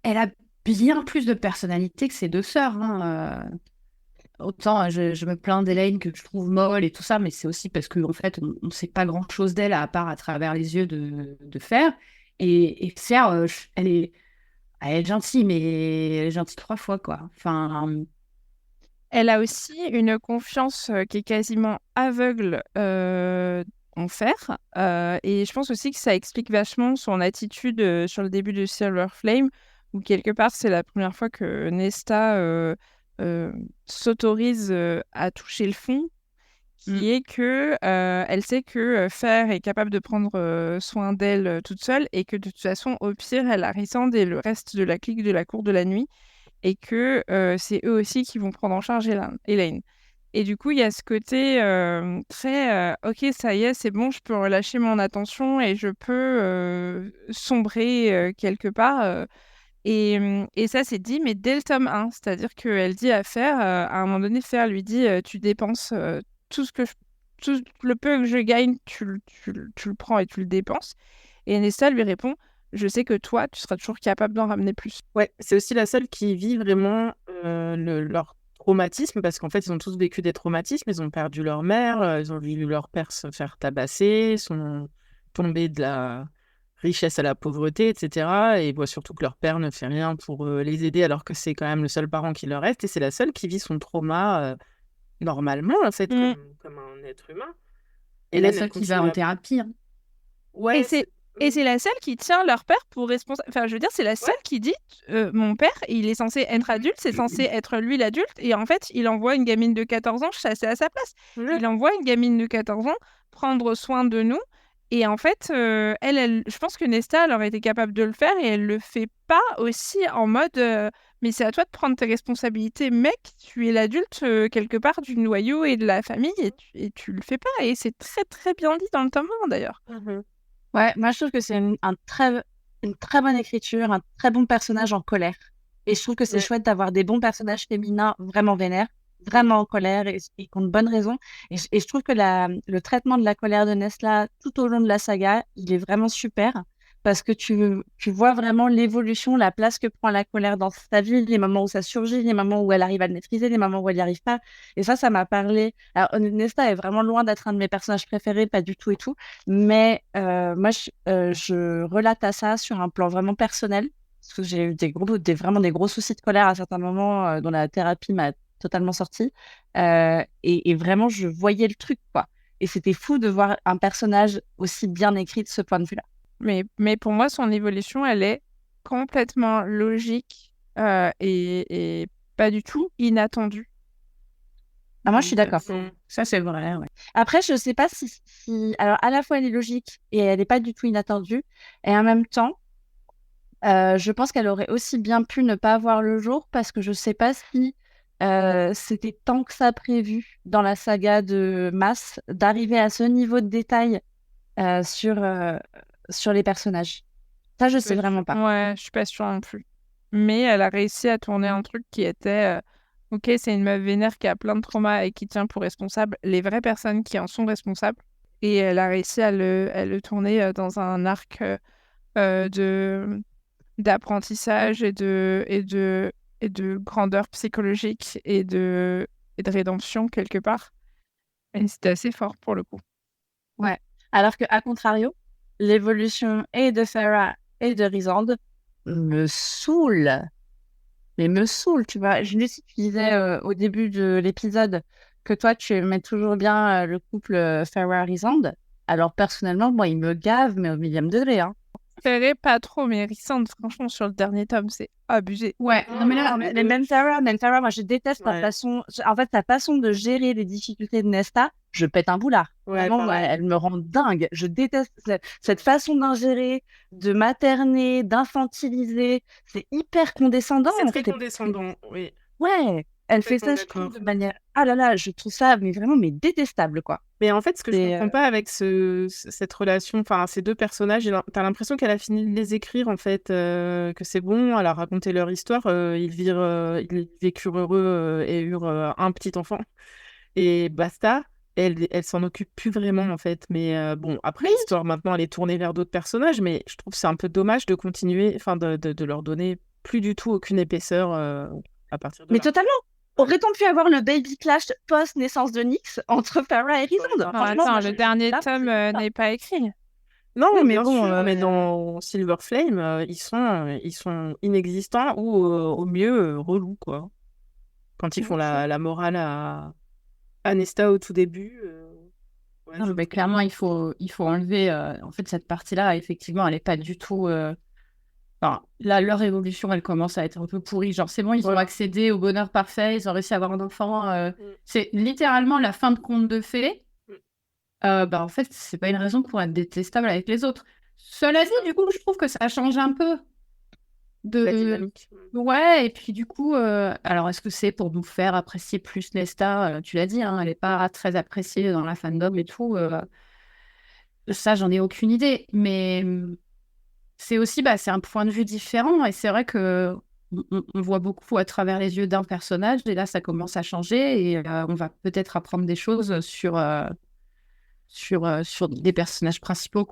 Speaker 3: Elle a bien plus de personnalité que ses deux sœurs. Hein. autant je me plains d'Elaine que je trouve molle et tout ça, mais c'est aussi parce qu'en fait, on ne sait pas grand-chose d'elle à part à travers les yeux de Fer. Et Fer, elle est gentille, mais elle est gentille 3 fois, quoi. Enfin,
Speaker 2: Elle a aussi une confiance qui est quasiment aveugle en Fer. Et je pense aussi que ça explique vachement son attitude sur le début de Silver Flame, où quelque part, c'est la première fois que Nesta s'autorise à toucher le fond, qui est que elle sait que Fer est capable de prendre soin d'elle toute seule et que de toute façon, au pire, elle a Rysand et le reste de la clique de la Cour de la Nuit et que c'est eux aussi qui vont prendre en charge Elaine. Et du coup, il y a ce côté très ok, ça y est, c'est bon, je peux relâcher mon attention et je peux sombrer quelque part. Et ça, c'est dit, mais dès le tome 1, c'est-à-dire qu'elle dit à Fer, à un moment donné, Fer lui dit tu dépenses tout ce que tout le peu que je gagne, tu le prends et tu le dépenses. Et Nesta lui répond je sais que toi, tu seras toujours capable d'en ramener plus.
Speaker 4: Ouais, c'est aussi la seule qui vit vraiment leur traumatisme, parce qu'en fait, ils ont tous vécu des traumatismes. Ils ont perdu leur mère, ils ont vu leur père se faire tabasser, sont tombés de la richesse à la pauvreté, etc. Et ils voient surtout que leur père ne fait rien pour les aider, alors que c'est quand même le seul parent qui leur reste. Et c'est la seule qui vit son trauma normalement, en fait, comme un être humain.
Speaker 3: et la
Speaker 4: Hélène, elle
Speaker 3: seule qui
Speaker 4: continue
Speaker 3: va en
Speaker 4: à...
Speaker 3: thérapie. Hein.
Speaker 4: Ouais,
Speaker 2: Et c'est la seule qui tient leur père pour responsable. Enfin, je veux dire, c'est la seule qui dit mon père, il est censé être adulte, c'est censé être lui l'adulte, et en fait, il envoie une gamine de 14 ans chasser à sa place.
Speaker 4: Ouais.
Speaker 2: Il envoie une gamine de 14 ans prendre soin de nous. Et en fait, je pense que Nesta, elle aurait été capable de le faire et elle le fait pas aussi en mode mais c'est à toi de prendre tes responsabilités, mec, tu es l'adulte quelque part du noyau et de la famille et tu le fais pas. Et c'est très très bien dit dans le tome 1 d'ailleurs.
Speaker 1: Ouais, moi je trouve que c'est une très bonne écriture, un très bon personnage en colère. Et je trouve que c'est
Speaker 4: Ouais.
Speaker 1: chouette d'avoir des bons personnages féminins vraiment vénères, vraiment en colère et qui ont de bonnes raisons. Et je trouve que le traitement de la colère de Nesla tout au long de la saga, il est vraiment super parce que tu vois vraiment l'évolution, la place que prend la colère dans sa vie, les moments où ça surgit, les moments où elle arrive à le maîtriser, les moments où elle n'y arrive pas. Et ça m'a parlé. Alors, Nesta est vraiment loin d'être un de mes personnages préférés, pas du tout et tout. Mais moi, je relate à ça sur un plan vraiment personnel, parce que j'ai eu vraiment des gros soucis de colère à certains moments dont la thérapie m'a totalement sortie. Et vraiment, je voyais le truc, quoi. Et c'était fou de voir un personnage aussi bien écrit de ce point de vue-là.
Speaker 2: Mais pour moi, son évolution, elle est complètement logique et pas du tout inattendue.
Speaker 1: Ah, moi, je suis d'accord.
Speaker 3: Ça, c'est vrai. Ouais.
Speaker 1: Après, je sais pas alors, à la fois, elle est logique et elle n'est pas du tout inattendue. Et en même temps, je pense qu'elle aurait aussi bien pu ne pas voir le jour parce que je sais pas si c'était tant que ça prévu dans la saga de Mass d'arriver à ce niveau de détail sur les personnages. Ça, je sais vraiment pas.
Speaker 2: Ouais, je suis pas sûre non plus. Mais elle a réussi à tourner un truc qui était ok, c'est une meuf vénère qui a plein de traumas et qui tient pour responsable les vraies personnes qui en sont responsables. Et elle a réussi à le tourner dans un arc d'apprentissage et de grandeur psychologique et de rédemption quelque part. Et c'était assez fort pour le coup.
Speaker 1: Ouais. Alors que, à contrario, l'évolution et de Farah et de Rysand me saoule. Mais me saoule, tu vois. Je tu disais au début de l'épisode que toi, tu aimais toujours bien le couple Farah-Rysand. Alors, personnellement, moi, il me gave, mais au millième degré. Hein.
Speaker 2: Ferré, pas trop, mais Rysand, franchement, sur le dernier tome, c'est abusé.
Speaker 3: Ouais, non, mais là,
Speaker 1: mais même Farah, moi, je déteste sa façon. En fait, sa façon de gérer les difficultés de Nesta, je pète un boulard.
Speaker 4: Ouais,
Speaker 1: Vraiment, elle me rend dingue. Je déteste cette façon d'ingérer, de materner, d'infantiliser. C'est hyper condescendant.
Speaker 4: C'est
Speaker 1: en
Speaker 4: très
Speaker 1: fait.
Speaker 4: condescendant, oui.
Speaker 1: Ouais, elle fait ça, je trouve, de manière. Ah là là, je trouve ça, mais vraiment, mais détestable, quoi.
Speaker 4: Mais en fait, ce que je comprends pas avec cette relation, enfin, ces deux personnages, t'as l'impression qu'elle a fini de les écrire, en fait, que c'est bon, elle a raconté leur histoire, ils vécurent heureux et eurent un petit enfant, et basta. Elle s'en occupe plus vraiment, en fait. Mais bon, après, l'histoire, maintenant, elle est tournée vers d'autres personnages, mais je trouve que c'est un peu dommage de continuer, enfin, de leur donner plus du tout aucune épaisseur à partir de
Speaker 1: Mais
Speaker 4: là.
Speaker 1: totalement. Aurait-on pu avoir le baby clash post-naissance de Nyx entre Farah et Rhysand?
Speaker 2: Non,
Speaker 1: Franchement,
Speaker 2: attends,
Speaker 1: moi,
Speaker 2: le dernier
Speaker 1: là,
Speaker 2: tome n'est pas écrit.
Speaker 4: Non,
Speaker 1: Oui, mais
Speaker 4: bien
Speaker 1: bon,
Speaker 4: sûr, mais dans Silver Flame, ils sont inexistants ou au mieux relous, quoi. Quand ils font la morale à Nesta au tout début. Ouais,
Speaker 3: Non,
Speaker 4: je-
Speaker 3: mais clairement, il faut enlever. En fait, cette partie-là, effectivement, elle n'est pas du tout. Enfin, là, leur évolution, elle commence à être un peu pourrie. Genre, c'est bon, ils ont
Speaker 4: Voilà.
Speaker 3: accédé au bonheur parfait, ils ont réussi à avoir un enfant.
Speaker 4: Mm.
Speaker 3: C'est littéralement la fin de conte de fées. Bah, en fait, c'est pas une raison pour être détestable avec les autres. Cela dit, du coup, je trouve que ça change un peu
Speaker 4: La
Speaker 3: de.
Speaker 4: dynamique.
Speaker 3: Ouais, et puis du coup, alors est-ce que c'est pour nous faire apprécier plus Nesta? Tu l'as dit, hein, elle n'est pas très appréciée dans la fandom et tout. Ça, j'en ai aucune idée. Mais c'est aussi, bah, c'est un point de vue différent. Et c'est vrai que on voit beaucoup à travers les yeux d'un personnage. Et là, ça commence à changer. Et on va peut-être apprendre des choses sur des personnages principaux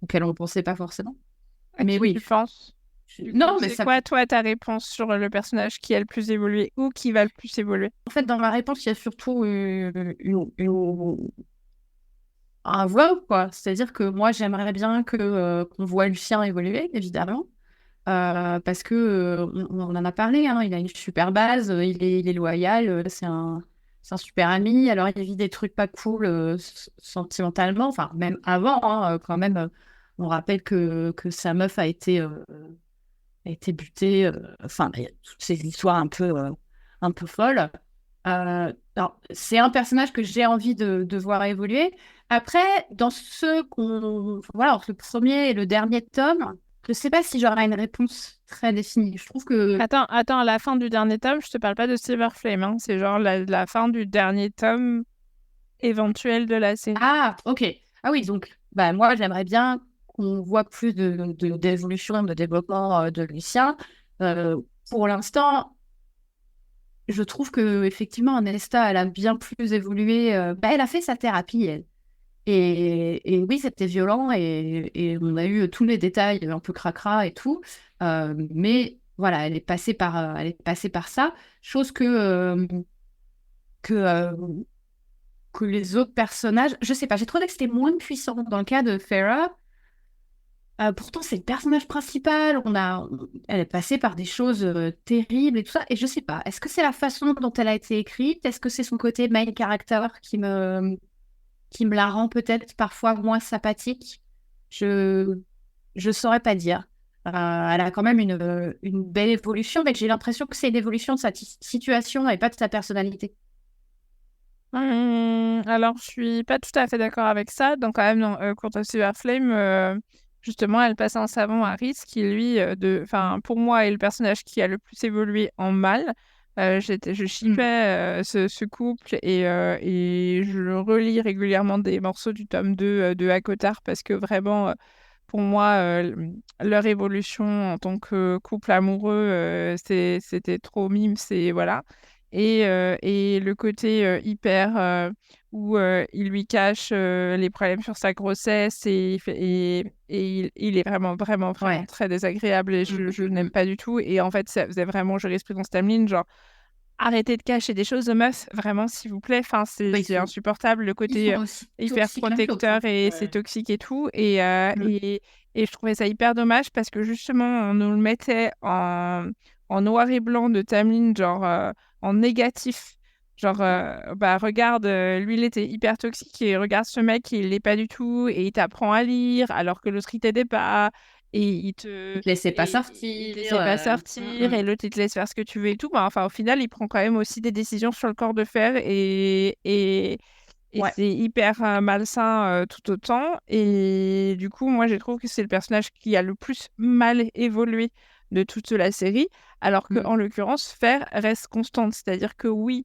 Speaker 3: auxquels on ne pensait pas forcément.
Speaker 2: À
Speaker 3: Mais
Speaker 2: qui
Speaker 3: oui.
Speaker 2: tu penses? Du coup,
Speaker 3: Non, mais
Speaker 2: c'est
Speaker 3: ça.
Speaker 2: quoi, toi, ta réponse sur le personnage qui a le plus évolué ou qui va le plus évoluer?
Speaker 3: En fait, dans ma réponse, il y a surtout un vogue, quoi. C'est-à-dire que moi, j'aimerais bien qu'on voit Lucien évoluer, évidemment. Parce que on en a parlé, hein, il a une super base, il est loyal, c'est un super ami. Alors, il vit des trucs pas cool sentimentalement, enfin, même avant, hein, quand même. On rappelle que sa meuf a été butée. Enfin, il y a toutes ces histoires un peu folles. Alors, c'est un personnage que j'ai envie de voir évoluer. Après, dans voilà, entre le premier et le dernier tome, je ne sais pas si j'aurai une réponse très définie. Je trouve que.
Speaker 2: Attends, à la fin du dernier tome, je te parle pas de Silver Flame, hein, c'est genre la fin du dernier tome éventuel de la série.
Speaker 3: Ah, ok. Ah oui, donc, bah, moi, j'aimerais bien qu'on voit plus d'évolution, de développement de Lucien. Pour l'instant, je trouve que effectivement, Nesta, elle a bien plus évolué. Bah, elle a fait sa thérapie, elle. Et oui, c'était violent et on a eu tous les détails un peu cracra et tout. Mais voilà, elle est passée par ça. Chose que, euh, que les autres personnages, je sais pas, j'ai trouvé que c'était moins puissant dans le cas de Farah. Pourtant, c'est le personnage principal. Elle est passée par des choses terribles et tout ça. Et je sais pas, est-ce que c'est la façon dont elle a été écrite? Est-ce que c'est son côté main character qui me la rend peut-être parfois moins sympathique? Je saurais pas dire. Elle a quand même une belle évolution, mais j'ai l'impression que c'est une évolution de sa situation et pas de sa personnalité.
Speaker 2: Alors, je suis pas tout à fait d'accord avec ça. Donc, quand même, dans Court of Silver Flame, justement, elle passe un savon à Rhys qui, lui, pour moi, est le personnage qui a le plus évolué en mal. Je shippais ce couple et je relis régulièrement des morceaux du tome 2 de Akotar parce que vraiment, pour moi, leur évolution en tant que couple amoureux, c'était trop mime, c'est voilà. Et le côté hyper où il lui cache les problèmes sur sa grossesse et il est vraiment, vraiment, vraiment
Speaker 3: Ouais.
Speaker 2: très désagréable et je n'aime pas du tout. Et en fait, ça faisait vraiment jurisprudence Tameline, genre arrêtez de cacher des choses aux meufs, vraiment, s'il vous plaît. Enfin, c'est insupportable, le
Speaker 3: Ils
Speaker 2: côté
Speaker 3: sont aussi
Speaker 2: hyper
Speaker 3: toxiques l'un que l'autre,
Speaker 2: protecteur
Speaker 3: hein.
Speaker 2: et
Speaker 4: Ouais.
Speaker 2: c'est toxique et tout. Et je trouvais ça hyper dommage parce que justement, on nous le mettait en noir et blanc de Tameline, genre en négatif. Genre, bah regarde, lui, il était hyper toxique et regarde ce mec, il l'est pas du tout et il t'apprend à lire alors que l'autre, il t'aidait pas. Et il te
Speaker 3: Te laissez pas
Speaker 2: et
Speaker 3: sortir.
Speaker 2: il te laissait pas sortir et l'autre il te laisse faire ce que tu veux et tout. Bah, enfin, au final, il prend quand même aussi des décisions sur le corps de fer et
Speaker 3: Ouais.
Speaker 2: c'est hyper malsain tout autant. Et du coup, moi, je trouve que c'est le personnage qui a le plus mal évolué de toute la série, alors que en l'occurrence, Fer reste constante. C'est-à-dire que oui,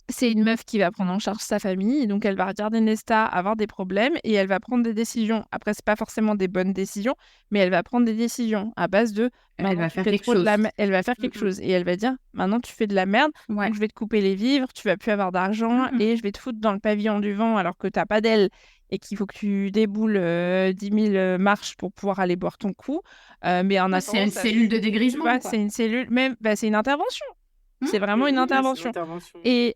Speaker 2: c'est une meuf qui va prendre en charge sa famille, donc elle va regarder Nesta avoir des problèmes et elle va prendre des décisions. Après, c'est pas forcément des bonnes décisions, mais elle va prendre des décisions à base de
Speaker 3: Elle
Speaker 2: maintenant,
Speaker 3: va
Speaker 2: tu
Speaker 3: faire
Speaker 2: fais
Speaker 3: quelque
Speaker 2: trop de
Speaker 3: chose.
Speaker 2: elle va faire quelque chose et elle va dire maintenant tu fais de la merde,
Speaker 3: Ouais.
Speaker 2: donc je vais te couper les vivres, tu vas plus avoir d'argent et je vais te foutre dans le pavillon du vent alors que t'as pas d'aile et qu'il faut que tu déboules 10 000 marches pour pouvoir aller boire ton coup. Mais en
Speaker 3: C'est
Speaker 2: attendant,
Speaker 3: une cellule de
Speaker 2: tu
Speaker 3: dégrisement,
Speaker 2: vois,
Speaker 3: quoi.
Speaker 2: c'est une cellule, même, bah, c'est une intervention. C'est vraiment une
Speaker 4: C'est une
Speaker 2: intervention.
Speaker 4: intervention.
Speaker 2: Et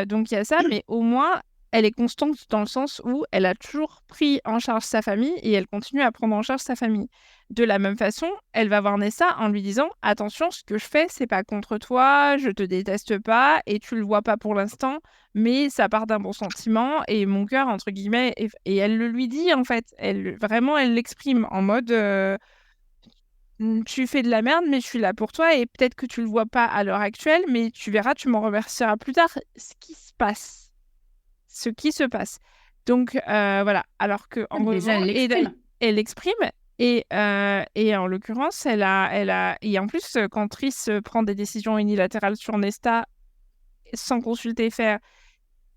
Speaker 2: donc, il y a ça, mais au moins, elle est constante dans le sens où elle a toujours pris en charge sa famille et elle continue à prendre en charge sa famille. De la même façon, elle va voir Nessa en lui disant « Attention, ce que je fais, c'est pas contre toi, je te déteste pas et tu le vois pas pour l'instant, mais ça part d'un bon sentiment et mon cœur, entre guillemets... » Et elle le lui dit, en fait. Vraiment, elle l'exprime en mode tu fais de la merde, mais je suis là pour toi et peut-être que tu le vois pas à l'heure actuelle, mais tu verras, tu m'en remercieras plus tard. Ce qui se passe. Ce qui se passe. Donc, voilà. Alors que en
Speaker 3: Déjà,
Speaker 2: revanche,
Speaker 3: elle l'exprime.
Speaker 2: elle l'exprime et en l'occurrence, et en plus, quand Triss prend des décisions unilatérales sur Nesta sans consulter Fer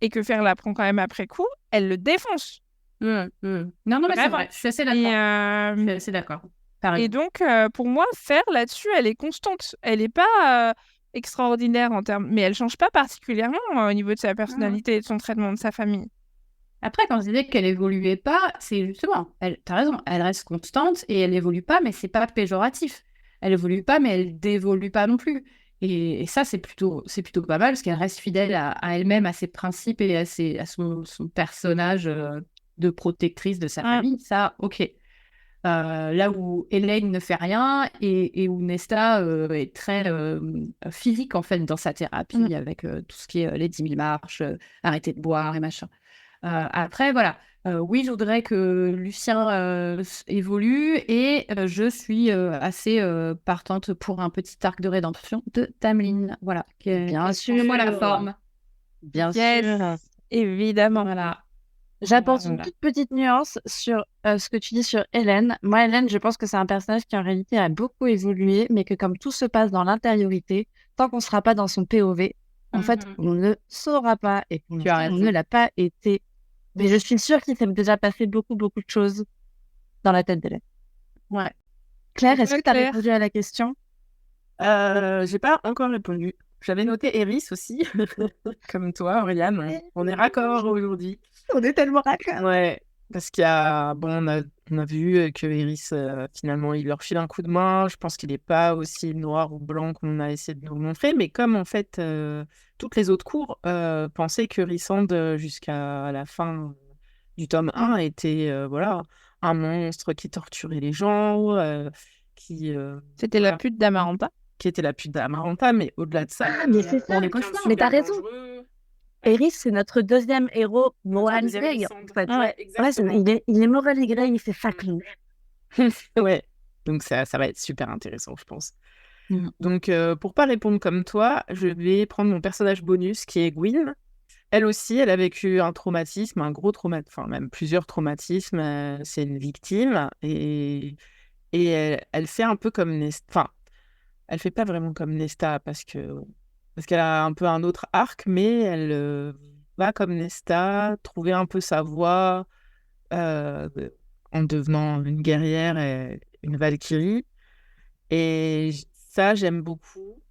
Speaker 2: et que Fer la prend quand même après coup, elle le défonce.
Speaker 3: Non, mais c'est
Speaker 2: Vraiment.
Speaker 3: vrai, je suis assez
Speaker 2: Et,
Speaker 3: d'accord. Je suis assez d'accord. T'as
Speaker 2: et
Speaker 3: raison.
Speaker 2: donc, pour moi, Fer là-dessus, elle est constante. Elle n'est pas extraordinaire en termes, mais elle change pas particulièrement au niveau de sa personnalité et de son traitement de sa famille.
Speaker 3: Après, quand je disais qu'elle évoluait pas, c'est justement, t'as raison, elle reste constante et elle évolue pas, mais c'est pas péjoratif. Elle évolue pas, mais elle dévolue pas non plus. Et ça, c'est plutôt pas mal parce qu'elle reste fidèle à elle-même, à ses principes et à son personnage de protectrice de sa famille. Ça, ok. Là où Elaine ne fait rien et où Nesta est très physique en fait dans sa thérapie avec tout ce qui est les 10 000 marches, arrêter de boire et machin. Après, voilà. Oui, je voudrais que Lucien évolue et je suis assez partante pour un petit arc de rédemption de Tamlin. Voilà.
Speaker 1: Bien sûr.
Speaker 3: Moi la forme.
Speaker 1: Bien
Speaker 2: Yes,
Speaker 1: sûr.
Speaker 2: évidemment.
Speaker 3: Voilà.
Speaker 1: J'apporte une
Speaker 2: Voilà.
Speaker 1: toute petite nuance sur ce que tu dis sur Hélène. Moi, Hélène, je pense que c'est un personnage qui en réalité a beaucoup évolué, mais que comme tout se passe dans l'intériorité, tant qu'on ne sera pas dans son POV, en fait, on ne saura pas et pour
Speaker 3: Tu as
Speaker 1: l'instant, on
Speaker 3: raison.
Speaker 1: ne l'a pas été. Mais je suis sûre qu'il s'est déjà passé beaucoup, beaucoup de choses dans la tête d'Hélène.
Speaker 3: Ouais.
Speaker 1: Claire, est-ce que tu as
Speaker 2: Claire.
Speaker 1: répondu à la question?
Speaker 4: J'ai pas encore répondu. J'avais noté Eris aussi, comme toi, Oriane. On est raccord aujourd'hui.
Speaker 1: On est tellement raccord.
Speaker 4: Ouais, parce qu'il y a... Bon, on a vu que Eris, finalement, il leur file un coup de main. Je pense qu'il n'est pas aussi noir ou blanc qu'on a essayé de nous le montrer. Mais comme, en fait, toutes les autres cours pensaient que Rysand, jusqu'à la fin du tome 1, était, voilà, un monstre qui torturait les gens, qui...
Speaker 2: C'était la pute d'Amaranta.
Speaker 4: qui était la pute d'Amaranta, mais au-delà de ça,
Speaker 1: mais c'est ça. Mais t'as raison. Eris, c'est notre deuxième héros moral
Speaker 4: deuxième
Speaker 1: grey,
Speaker 4: Rysand.
Speaker 1: en fait.
Speaker 4: Ouais, exactement.
Speaker 1: Il est moral grey, il fait ça clean.
Speaker 4: Ouais, donc ça va être super intéressant, je pense.
Speaker 1: Mm.
Speaker 4: Donc, pour pas répondre comme toi, je vais prendre mon personnage bonus qui est Gwyn. Elle aussi, elle a vécu un traumatisme, un gros traumatisme, enfin même plusieurs traumatismes. C'est une victime et elle fait un peu comme Nesta. Enfin, elle fait pas vraiment comme Nesta parce qu'elle a un peu un autre arc, mais elle va comme Nesta trouver un peu sa voie euh, en devenant une guerrière et une Valkyrie. Et ça, j'aime beaucoup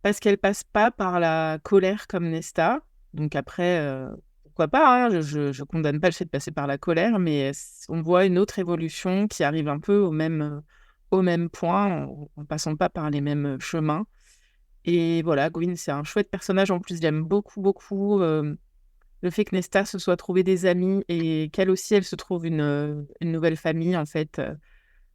Speaker 4: parce qu'elle passe pas par la colère comme Nesta. Donc après, pourquoi pas, hein, je condamne pas le fait de passer par la colère, mais on voit une autre évolution qui arrive un peu au même point, en passant pas par les mêmes chemins. Et voilà, Gwyn, c'est un chouette personnage. En plus, j'aime beaucoup, beaucoup le fait que Nesta se soit trouvé des amis et qu'elle aussi, elle se trouve une nouvelle famille, en fait.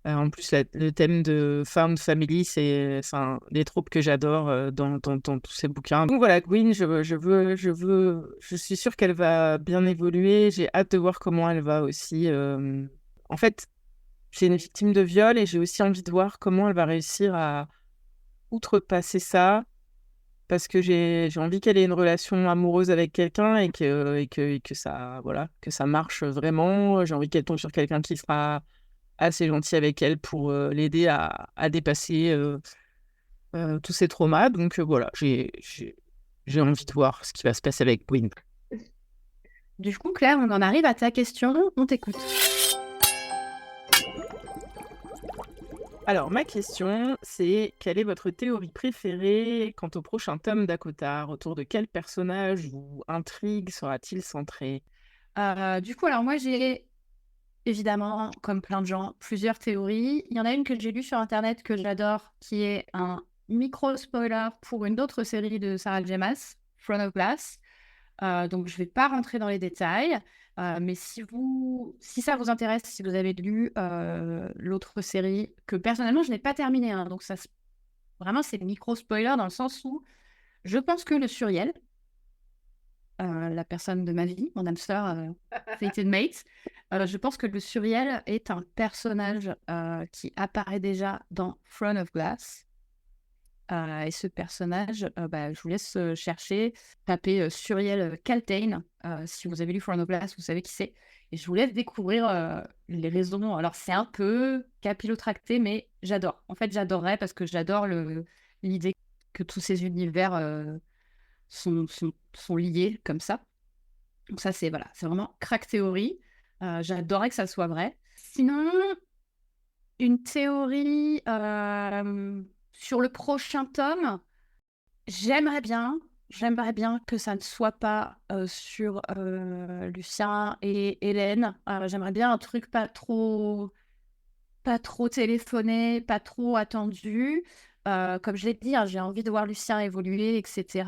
Speaker 4: En plus, le thème de Found Family, c'est un des tropes que j'adore dans tous ces bouquins. Donc voilà, Gwyn, je suis sûre qu'elle va bien évoluer. J'ai hâte de voir comment elle va aussi. En fait, c'est une victime de viol et j'ai aussi envie de voir comment elle va réussir à outrepasser ça. Parce que j'ai envie qu'elle ait une relation amoureuse avec quelqu'un et que ça, voilà, que ça marche vraiment. J'ai envie qu'elle tombe sur quelqu'un qui sera assez gentil avec elle pour l'aider à dépasser tous ces traumas. Donc voilà, j'ai envie de voir ce qui va se passer avec Gwyn.
Speaker 3: Du coup, Claire, on en arrive à ta question. On t'écoute.
Speaker 4: Alors, ma question, c'est quelle est votre théorie préférée quant au prochain tome d'Akotar? Autour de quel personnage ou intrigue sera-t-il centré?
Speaker 3: Du coup, alors moi, j'ai évidemment, comme plein de gens, plusieurs théories. Il y en a une que j'ai lue sur Internet que j'adore, qui est un micro-spoiler pour une autre série de Sarah J. Maas, Throne of Glass. Donc, je ne vais pas rentrer dans les détails. Mais si ça vous intéresse, si vous avez lu l'autre série, que personnellement, je n'ai pas terminé. Donc, vraiment, c'est micro-spoiler dans le sens où je pense que le Suriel, la personne de ma vie, mon âme sœur, Fated Mate, je pense que le Suriel est un personnage qui apparaît déjà dans Throne of Glass. Et ce personnage, je vous laisse chercher, taper Suriel Caltaine. Si vous avez lu Throne of Glass, vous savez qui c'est. Et je vous laisse découvrir les raisons. Alors, c'est un peu capillotracté, mais j'adore. En fait, j'adorerais parce que j'adore l'idée que tous ces univers sont liés comme ça. Donc ça, c'est vraiment crack théorie. J'adorerais que ça soit vrai. Sinon, une théorie sur le prochain tome, j'aimerais bien que ça ne soit pas sur Lucien et Hélène. J'aimerais bien un truc pas trop téléphoné, pas trop attendu. Comme je l'ai dit, j'ai envie de voir Lucien évoluer, etc.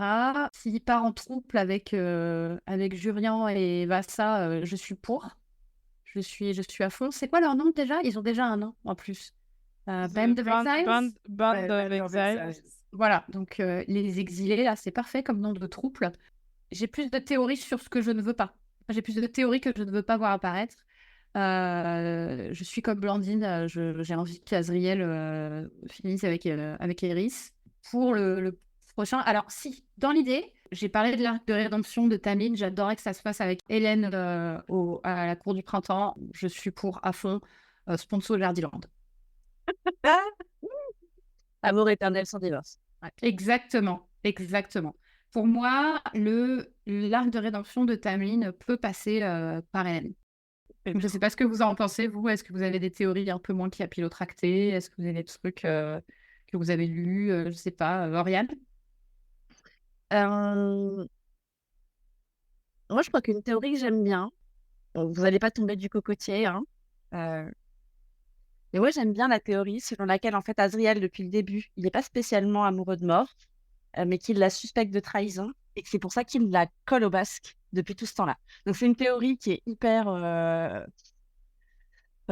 Speaker 3: S'il part en trouble avec Julien et Vassa, je suis pour. Je suis à fond. C'est quoi leur nom déjà? Ils ont déjà un nom en plus. Band of Exiles.
Speaker 2: Band of Exiles.
Speaker 3: Voilà, donc les exilés, là, c'est parfait comme nom de troupe. J'ai plus de théories sur ce que je ne veux pas. J'ai plus de théories que je ne veux pas voir apparaître. Je suis comme Blandine, j'ai envie qu'Azriel finisse avec Eris. Pour le prochain, alors si, dans l'idée, j'ai parlé de l'arc de rédemption de Tamlin, j'adorerais que ça se fasse avec Hélène à la cour du printemps. Je suis pour à fond sponsor Jardiland.
Speaker 1: Amour éternel sans divorce.
Speaker 3: Ouais, exactement. Pour moi, l'arc de rédemption de Tamlin peut passer par Hélène. Je ne sais pas ce que vous en pensez, vous. Est-ce que vous avez des théories un peu moins capillotractées? Est-ce que vous avez des trucs que vous avez lus? Je ne sais pas. Lauriane?
Speaker 1: Moi, je crois qu'une théorie que j'aime bien, bon, vous n'allez pas tomber du cocotier, hein. Mais moi, j'aime bien la théorie selon laquelle, en fait, Azriel, depuis le début, il n'est pas spécialement amoureux de Mort, mais qu'il la suspecte de trahison, et que c'est pour ça qu'il la colle au basque depuis tout ce temps-là. Donc, c'est une théorie qui est hyper... enfin,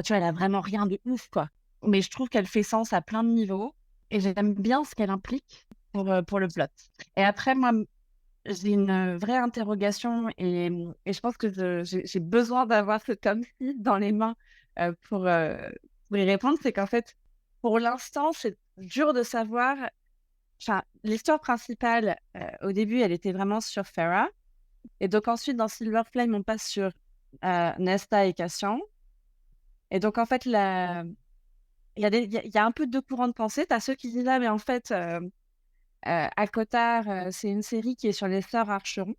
Speaker 1: tu vois, elle a vraiment rien de ouf, quoi. Mais je trouve qu'elle fait sens à plein de niveaux, et j'aime bien ce qu'elle implique pour le plot. Et après, moi, j'ai une vraie interrogation, et je pense que j'ai besoin d'avoir ce tome-ci dans les mains pour y répondre. C'est qu'en fait, pour l'instant, c'est dur de savoir. Enfin, l'histoire principale, au début, elle était vraiment sur Farah. Et donc ensuite, dans Silver Flame, on passe sur Nesta et Cassian. Et donc, en fait, il y a un peu deux courants de pensée. Tu as ceux qui disent, mais en fait, Akotar, c'est une série qui est sur les sœurs Archeron.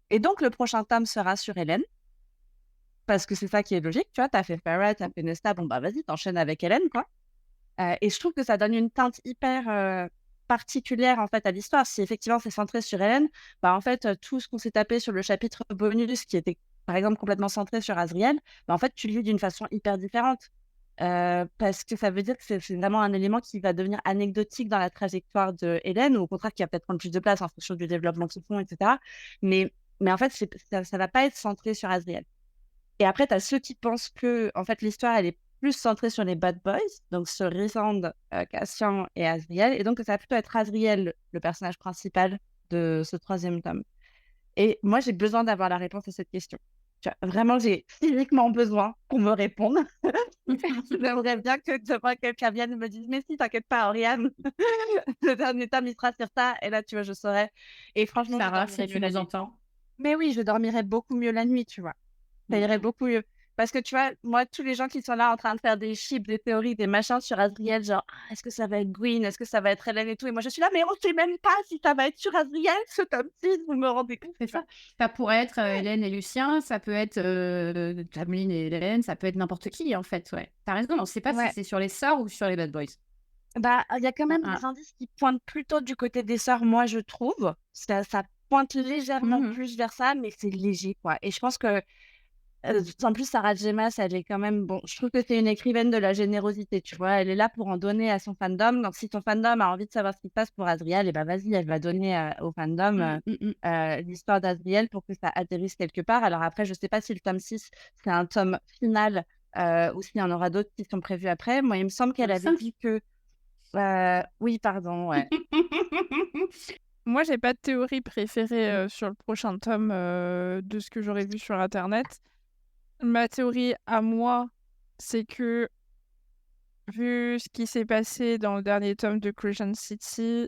Speaker 1: Et donc, le prochain tome sera sur Hélène. Parce que c'est ça qui est logique, tu vois. Tu as fait Farah, tu as fait Nesta. Bon, bah vas-y, t'enchaînes avec Hélène, quoi. Et je trouve que ça donne une teinte hyper particulière, en fait, à l'histoire. Si effectivement, c'est centré sur Hélène, bah en fait, tout ce qu'on s'est tapé sur le chapitre bonus, qui était, par exemple, complètement centré sur Azriel, bah en fait, tu le lis d'une façon hyper différente. Parce que ça veut dire que c'est vraiment un élément qui va devenir anecdotique dans la trajectoire de Hélène, ou au contraire, qui va peut-être prendre plus de place en fonction du développement qu'ils font, etc. Mais en fait, ça va pas être centré sur Azriel. Et après, tu as ceux qui pensent que en fait, l'histoire, elle est plus centrée sur les bad boys, donc sur Rhysand, Cassian et Azriel. Et donc, ça va plutôt être Azriel, le personnage principal de ce 3e tome. Et moi, j'ai besoin d'avoir la réponse à cette question. Tu vois, vraiment, j'ai physiquement besoin qu'on me réponde. J'aimerais bien que demain, quelqu'un vienne et me dise « Mais si, t'inquiète pas, Oriane, le dernier tome, il sera sur ça. » Et là, tu vois, je saurais. Et franchement,
Speaker 3: Sarah, si tu nous entends.
Speaker 1: Mais oui, je dormirais beaucoup mieux la nuit, tu vois. Ça irait beaucoup mieux. Parce que tu vois, moi, tous les gens qui sont là en train de faire des chips, des théories, des machins sur Azriel, genre, est-ce que ça va être Gwyn, est-ce que ça va être Hélène et tout. Et moi, je suis là, mais on ne sait même pas si ça va être sur Azriel, ce tome 6, vous me rendez compte.
Speaker 3: C'est ça. Ça pourrait être Hélène et Lucien, ça peut être Tamlin et Hélène, ça peut être n'importe qui, en fait. Ouais. T'as raison, on ne sait pas si c'est sur les sœurs ou sur les bad boys.
Speaker 1: Bah, il y a quand même des indices qui pointent plutôt du côté des sœurs, moi, je trouve. Ça pointe légèrement plus vers ça, mais c'est léger, quoi. Et je pense que En plus, Sarah J. Maas, elle est quand même bon, je trouve que c'est une écrivaine de la générosité, tu vois? Elle est là pour en donner à son fandom. Donc si ton fandom a envie de savoir ce qui se passe pour Azriel, et ben vas-y, elle va donner, au fandom, l'histoire d'Azriel pour que ça atterrisse quelque part. Alors après, je sais pas si le tome 6, c'est un tome final, ou s'il y en aura d'autres qui sont prévus après. Moi, il me semble qu'elle
Speaker 3: Le
Speaker 1: avait
Speaker 3: 5.
Speaker 1: dit que oui, pardon, ouais.
Speaker 2: Moi, j'ai pas de théorie préférée sur le prochain tome de ce que j'aurais vu sur Internet. Ma théorie à moi, c'est que vu ce qui s'est passé dans le dernier tome de Crescent City,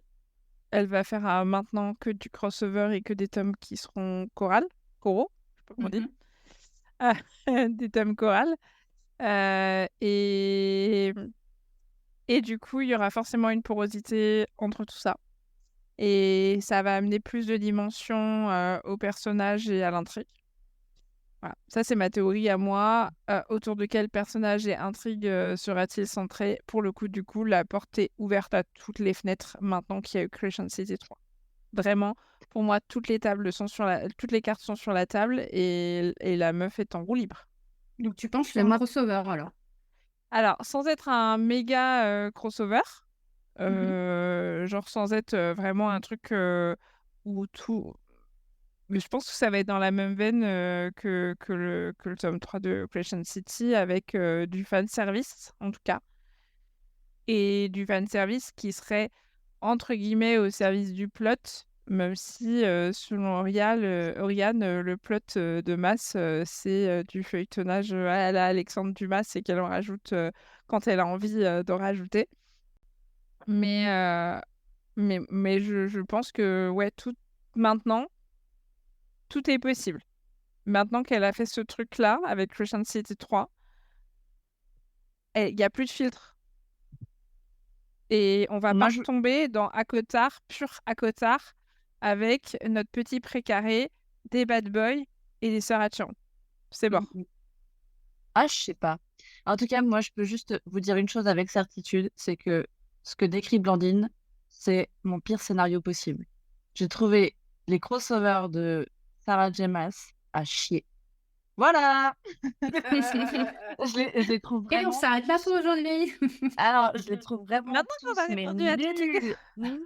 Speaker 2: elle va faire maintenant que du crossover et que des tomes qui seront coraux, je sais pas comment on dit, des tomes chorales. Et du coup, il y aura forcément une porosité entre tout ça. Et ça va amener plus de dimensions au personnage et à l'intrigue. Voilà. Ça, c'est ma théorie à moi. Autour de quel personnage et intrigue sera-t-il centré? Pour le coup, du coup, la porte est ouverte à toutes les fenêtres maintenant qu'il y a eu Crescent City 3. Vraiment, pour moi, toutes les cartes sont sur la table et la meuf est en roue libre.
Speaker 3: Donc tu penses que c'est un crossover alors?
Speaker 2: Alors, sans être un méga crossover, genre sans être vraiment un truc où tout... Mais je pense que ça va être dans la même veine que le tome 3 de Crescent City avec du fanservice, en tout cas. Et du fanservice qui serait, entre guillemets, au service du plot, même si, selon Oriane, le plot de Masse, c'est du feuilletonnage à la Alexandre Dumas et qu'elle en rajoute quand elle a envie d'en rajouter. Mais je pense que, ouais, maintenant, tout est possible. Maintenant qu'elle a fait ce truc-là avec Crescent City 3, il n'y a plus de filtre. Et on va pas retomber dans Akotar, pur Akotar, avec notre petit précaré, des bad boys et des sœurs Hachan. C'est mort.
Speaker 1: Ah, je sais pas. En tout cas, moi, je peux juste vous dire une chose avec certitude, c'est que ce que décrit Blandine, c'est mon pire scénario possible. J'ai trouvé les crossovers de Sarah J. Maas à chier. Voilà. Je les trouve
Speaker 3: Et on
Speaker 1: vraiment...
Speaker 3: s'arrête là pour aujourd'hui.
Speaker 1: Alors, je les trouve vraiment
Speaker 2: Maintenant qu'on a
Speaker 1: tous, mais
Speaker 2: répondu à toutes les
Speaker 1: nuls. Nuls.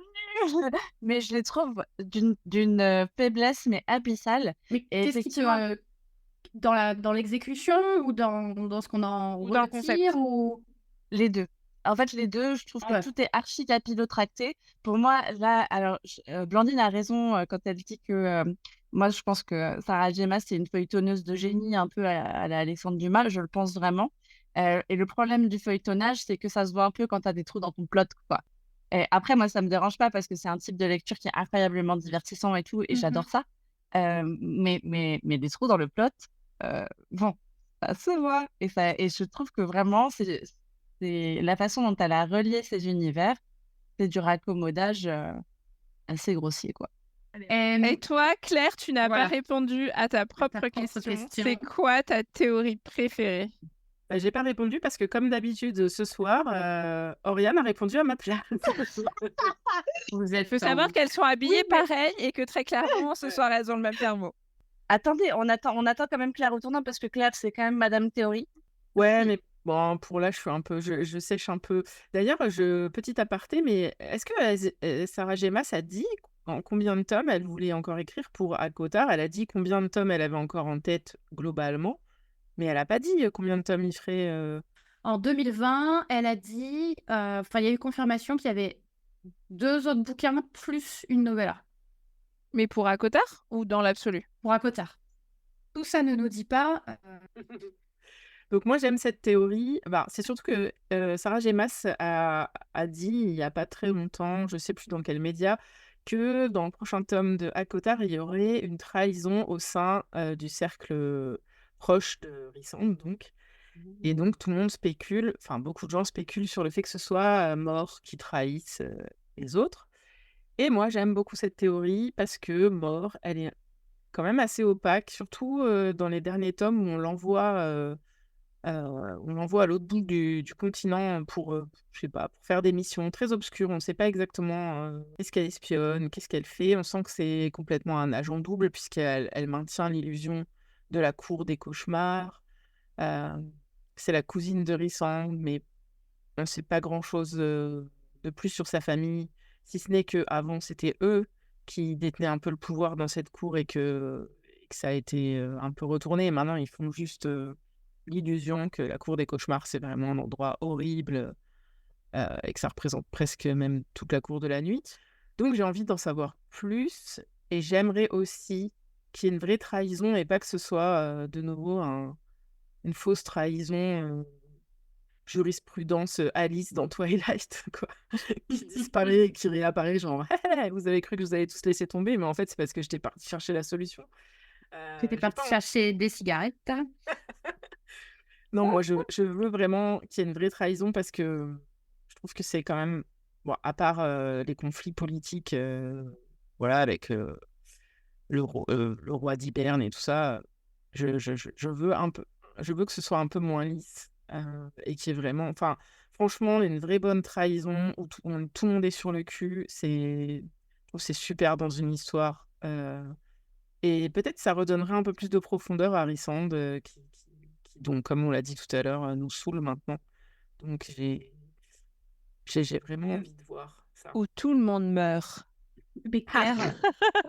Speaker 1: Mais je les trouve d'une faiblesse, mais abyssale.
Speaker 3: Mais
Speaker 1: Et
Speaker 3: qu'est-ce qui te...
Speaker 1: effectivement,
Speaker 3: dans l'exécution ou dans ce qu'on en
Speaker 2: Ou dans le concept.
Speaker 3: retire ou...
Speaker 1: les deux. En fait, les deux, je trouve que
Speaker 3: Ouais.
Speaker 1: tout est archi capillotracté. Pour moi, là, alors, Blandine a raison quand elle dit que moi, je pense que Sarah J. Maas, c'est une feuilletonneuse de génie un peu à la Alexandre Dumas. Je le pense vraiment. Et le problème du feuilletonnage, c'est que ça se voit un peu quand tu as des trous dans ton plot, quoi. Et après, moi, ça me dérange pas parce que c'est un type de lecture qui est incroyablement divertissant et tout, et j'adore ça. Mais des trous dans le plot, bon, ça se voit. Et je trouve que vraiment, c'est la façon dont elle a relié ces univers, c'est du raccommodage assez grossier, quoi.
Speaker 2: Et toi, Claire, tu n'as
Speaker 3: Voilà.
Speaker 2: pas répondu à ta propre question.
Speaker 3: question.
Speaker 2: C'est quoi ta théorie préférée?
Speaker 4: J'ai pas répondu parce que, comme d'habitude, ce soir, Oriane a répondu à ma place.
Speaker 3: Vous êtes
Speaker 2: Il faut savoir qu'elles sont habillées pareil et que très clairement, ce soir, elles ont le même thermo.
Speaker 1: Attendez, on attend quand même Claire au tournant parce que Claire, c'est quand même Madame Théorie.
Speaker 4: Ouais, mais bon, pour là, je suis un peu, je sèche un peu. D'ailleurs, petit aparté, mais est-ce que Sarah J. Maas a dit en combien de tomes elle voulait encore écrire pour Akotar? Elle a dit combien de tomes elle avait encore en tête globalement, mais elle a pas dit combien de tomes il ferait.
Speaker 3: En 2020, elle a dit... Enfin, il y a eu confirmation qu'il y avait 2 autres bouquins plus une novella
Speaker 2: Mais pour Akotar ou dans l'absolu?
Speaker 3: pour Akotar. Tout ça ne nous dit pas...
Speaker 4: Donc moi, j'aime cette théorie. Bah, c'est surtout que Sarah J. Maas a dit il y a pas très longtemps, je sais plus dans quel média, que dans le prochain tome de Akotar, il y aurait une trahison au sein du cercle proche de Rhysand, donc. Et donc tout le monde spécule, enfin beaucoup de gens spéculent sur le fait que ce soit Mort qui trahisse les autres. Et moi, j'aime beaucoup cette théorie parce que Mort, elle est quand même assez opaque, surtout dans les derniers tomes où on l'envoie à l'autre bout du continent pour, je sais pas, pour faire des missions très obscures. On ne sait pas exactement qu'est-ce qu'elle espionne, qu'est-ce qu'elle fait. On sent que c'est complètement un agent double puisqu'elle maintient l'illusion de la cour des cauchemars. C'est la cousine de Rissand, mais on ne sait pas grand-chose de plus sur sa famille, si ce n'est qu'avant, c'était eux qui détenaient un peu le pouvoir dans cette cour et que ça a été un peu retourné. Et maintenant, ils font juste l'illusion que la cour des cauchemars, c'est vraiment un endroit horrible et que ça représente presque même toute la cour de la nuit. Donc, j'ai envie d'en savoir plus et j'aimerais aussi qu'il y ait une vraie trahison et pas que ce soit de nouveau une fausse trahison. Jurisprudence Alice dans Twilight, quoi, qui disparaît et qui réapparaît, genre, vous avez cru que vous allez tous laisser tomber, mais en fait, c'est parce que j'étais partie chercher la solution.
Speaker 3: Tu étais
Speaker 4: J'ai
Speaker 3: partie
Speaker 4: pas envie-
Speaker 3: chercher des cigarettes.
Speaker 4: Non, moi, je veux vraiment qu'il y ait une vraie trahison parce que je trouve que c'est quand même, bon, à part les conflits politiques, voilà, avec le roi d'Hiberne et tout ça, je veux un peu, je veux que ce soit un peu moins lisse et qu'il y ait vraiment, enfin, franchement, une vraie bonne trahison où tout le monde est sur le cul, je trouve que c'est super dans une histoire. Et peut-être ça redonnerait un peu plus de profondeur à Rissand, qui, donc, comme on l'a dit tout à l'heure, nous saoule maintenant. Donc, j'ai vraiment envie de voir ça.
Speaker 2: Où tout le monde meurt.
Speaker 3: Mais Claire,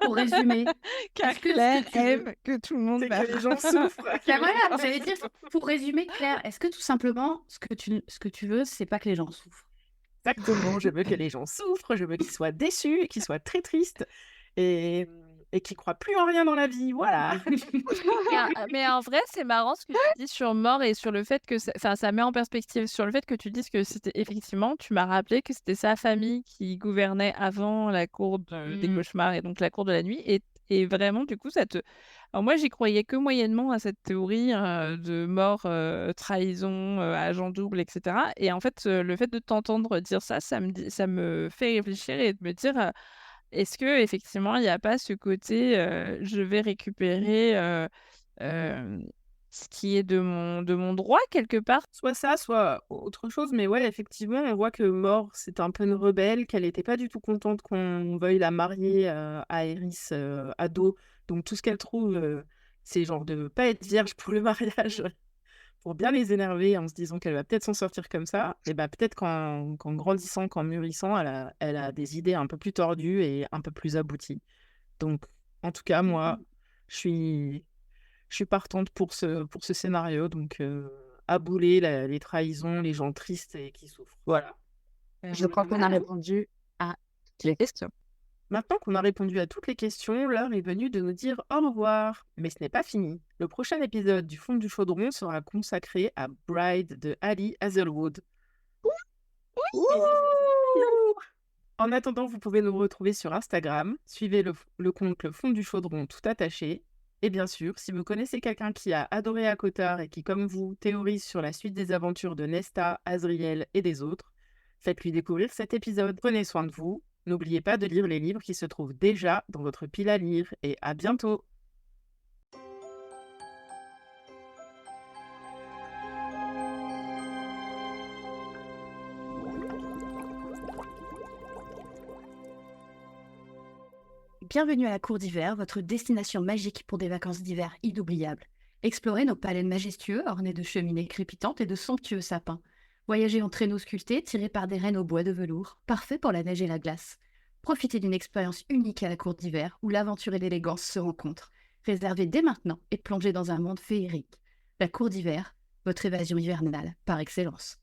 Speaker 3: pour résumer,
Speaker 2: Car
Speaker 3: est-ce que ce
Speaker 2: Claire
Speaker 3: que tu veux-
Speaker 2: aime que tout le monde
Speaker 4: C'est
Speaker 2: meurt.
Speaker 4: que les gens souffrent.
Speaker 3: Ben voilà, j'allais dire, pour résumer, Claire, est-ce que tout simplement, ce que tu veux, c'est pas que les gens souffrent?
Speaker 4: Exactement, je veux que les gens souffrent, je veux qu'ils soient déçus, qu'ils soient très tristes et, et qu'ils croient plus en rien dans la vie, voilà.
Speaker 2: Mais en vrai, c'est marrant ce que tu dis sur mort et sur le fait que ça met en perspective sur le fait que tu dises que c'était effectivement, tu m'as rappelé que c'était sa famille qui gouvernait avant la cour des cauchemars et donc la cour de la nuit. Et vraiment, du coup, Alors moi, j'y croyais que moyennement à cette théorie de mort, trahison, agent double, etc. Et en fait, le fait de t'entendre dire ça, ça me fait réfléchir et de me dire, est-ce que effectivement il n'y a pas ce côté, je vais récupérer ce qui est de mon droit quelque part?
Speaker 4: Soit ça, soit autre chose, mais ouais, effectivement, on voit que Mort, c'est un peu une rebelle, qu'elle n'était pas du tout contente qu'on veuille la marier à Aerys ado. Donc tout ce qu'elle trouve, c'est genre de pas être vierge pour le mariage, pour bien les énerver en se disant qu'elle va peut-être s'en sortir comme ça. Et bah peut-être qu'en grandissant, qu'en mûrissant, elle a des idées un peu plus tordues et un peu plus abouties. Donc, en tout cas, moi, je suis partante pour ce scénario. Donc, abouler les trahisons, les gens tristes et qui souffrent. Voilà.
Speaker 1: Je crois qu'on a répondu à toutes les questions.
Speaker 4: Maintenant qu'on a répondu à toutes les questions, l'heure est venue de nous dire au revoir. Mais ce n'est pas fini. Le prochain épisode du Fond du Chaudron sera consacré à Bride de Ali Hazelwood. En attendant, vous pouvez nous retrouver sur Instagram. Suivez le compte Le Fond du Chaudron tout attaché. Et bien sûr, si vous connaissez quelqu'un qui a adoré ACOTAR et qui, comme vous, théorise sur la suite des aventures de Nesta, Azriel et des autres, faites-lui découvrir cet épisode. Prenez soin de vous. N'oubliez pas de lire les livres qui se trouvent déjà dans votre pile à lire. Et à bientôt!
Speaker 3: Bienvenue à la cour d'hiver, votre destination magique pour des vacances d'hiver inoubliables. Explorez nos palais majestueux ornés de cheminées crépitantes et de somptueux sapins. Voyagez en traîneau sculptés tirés par des rennes au bois de velours, parfaits pour la neige et la glace. Profitez d'une expérience unique à la cour d'hiver où l'aventure et l'élégance se rencontrent. Réservez dès maintenant et plongez dans un monde féerique. La cour d'hiver, votre évasion hivernale par excellence.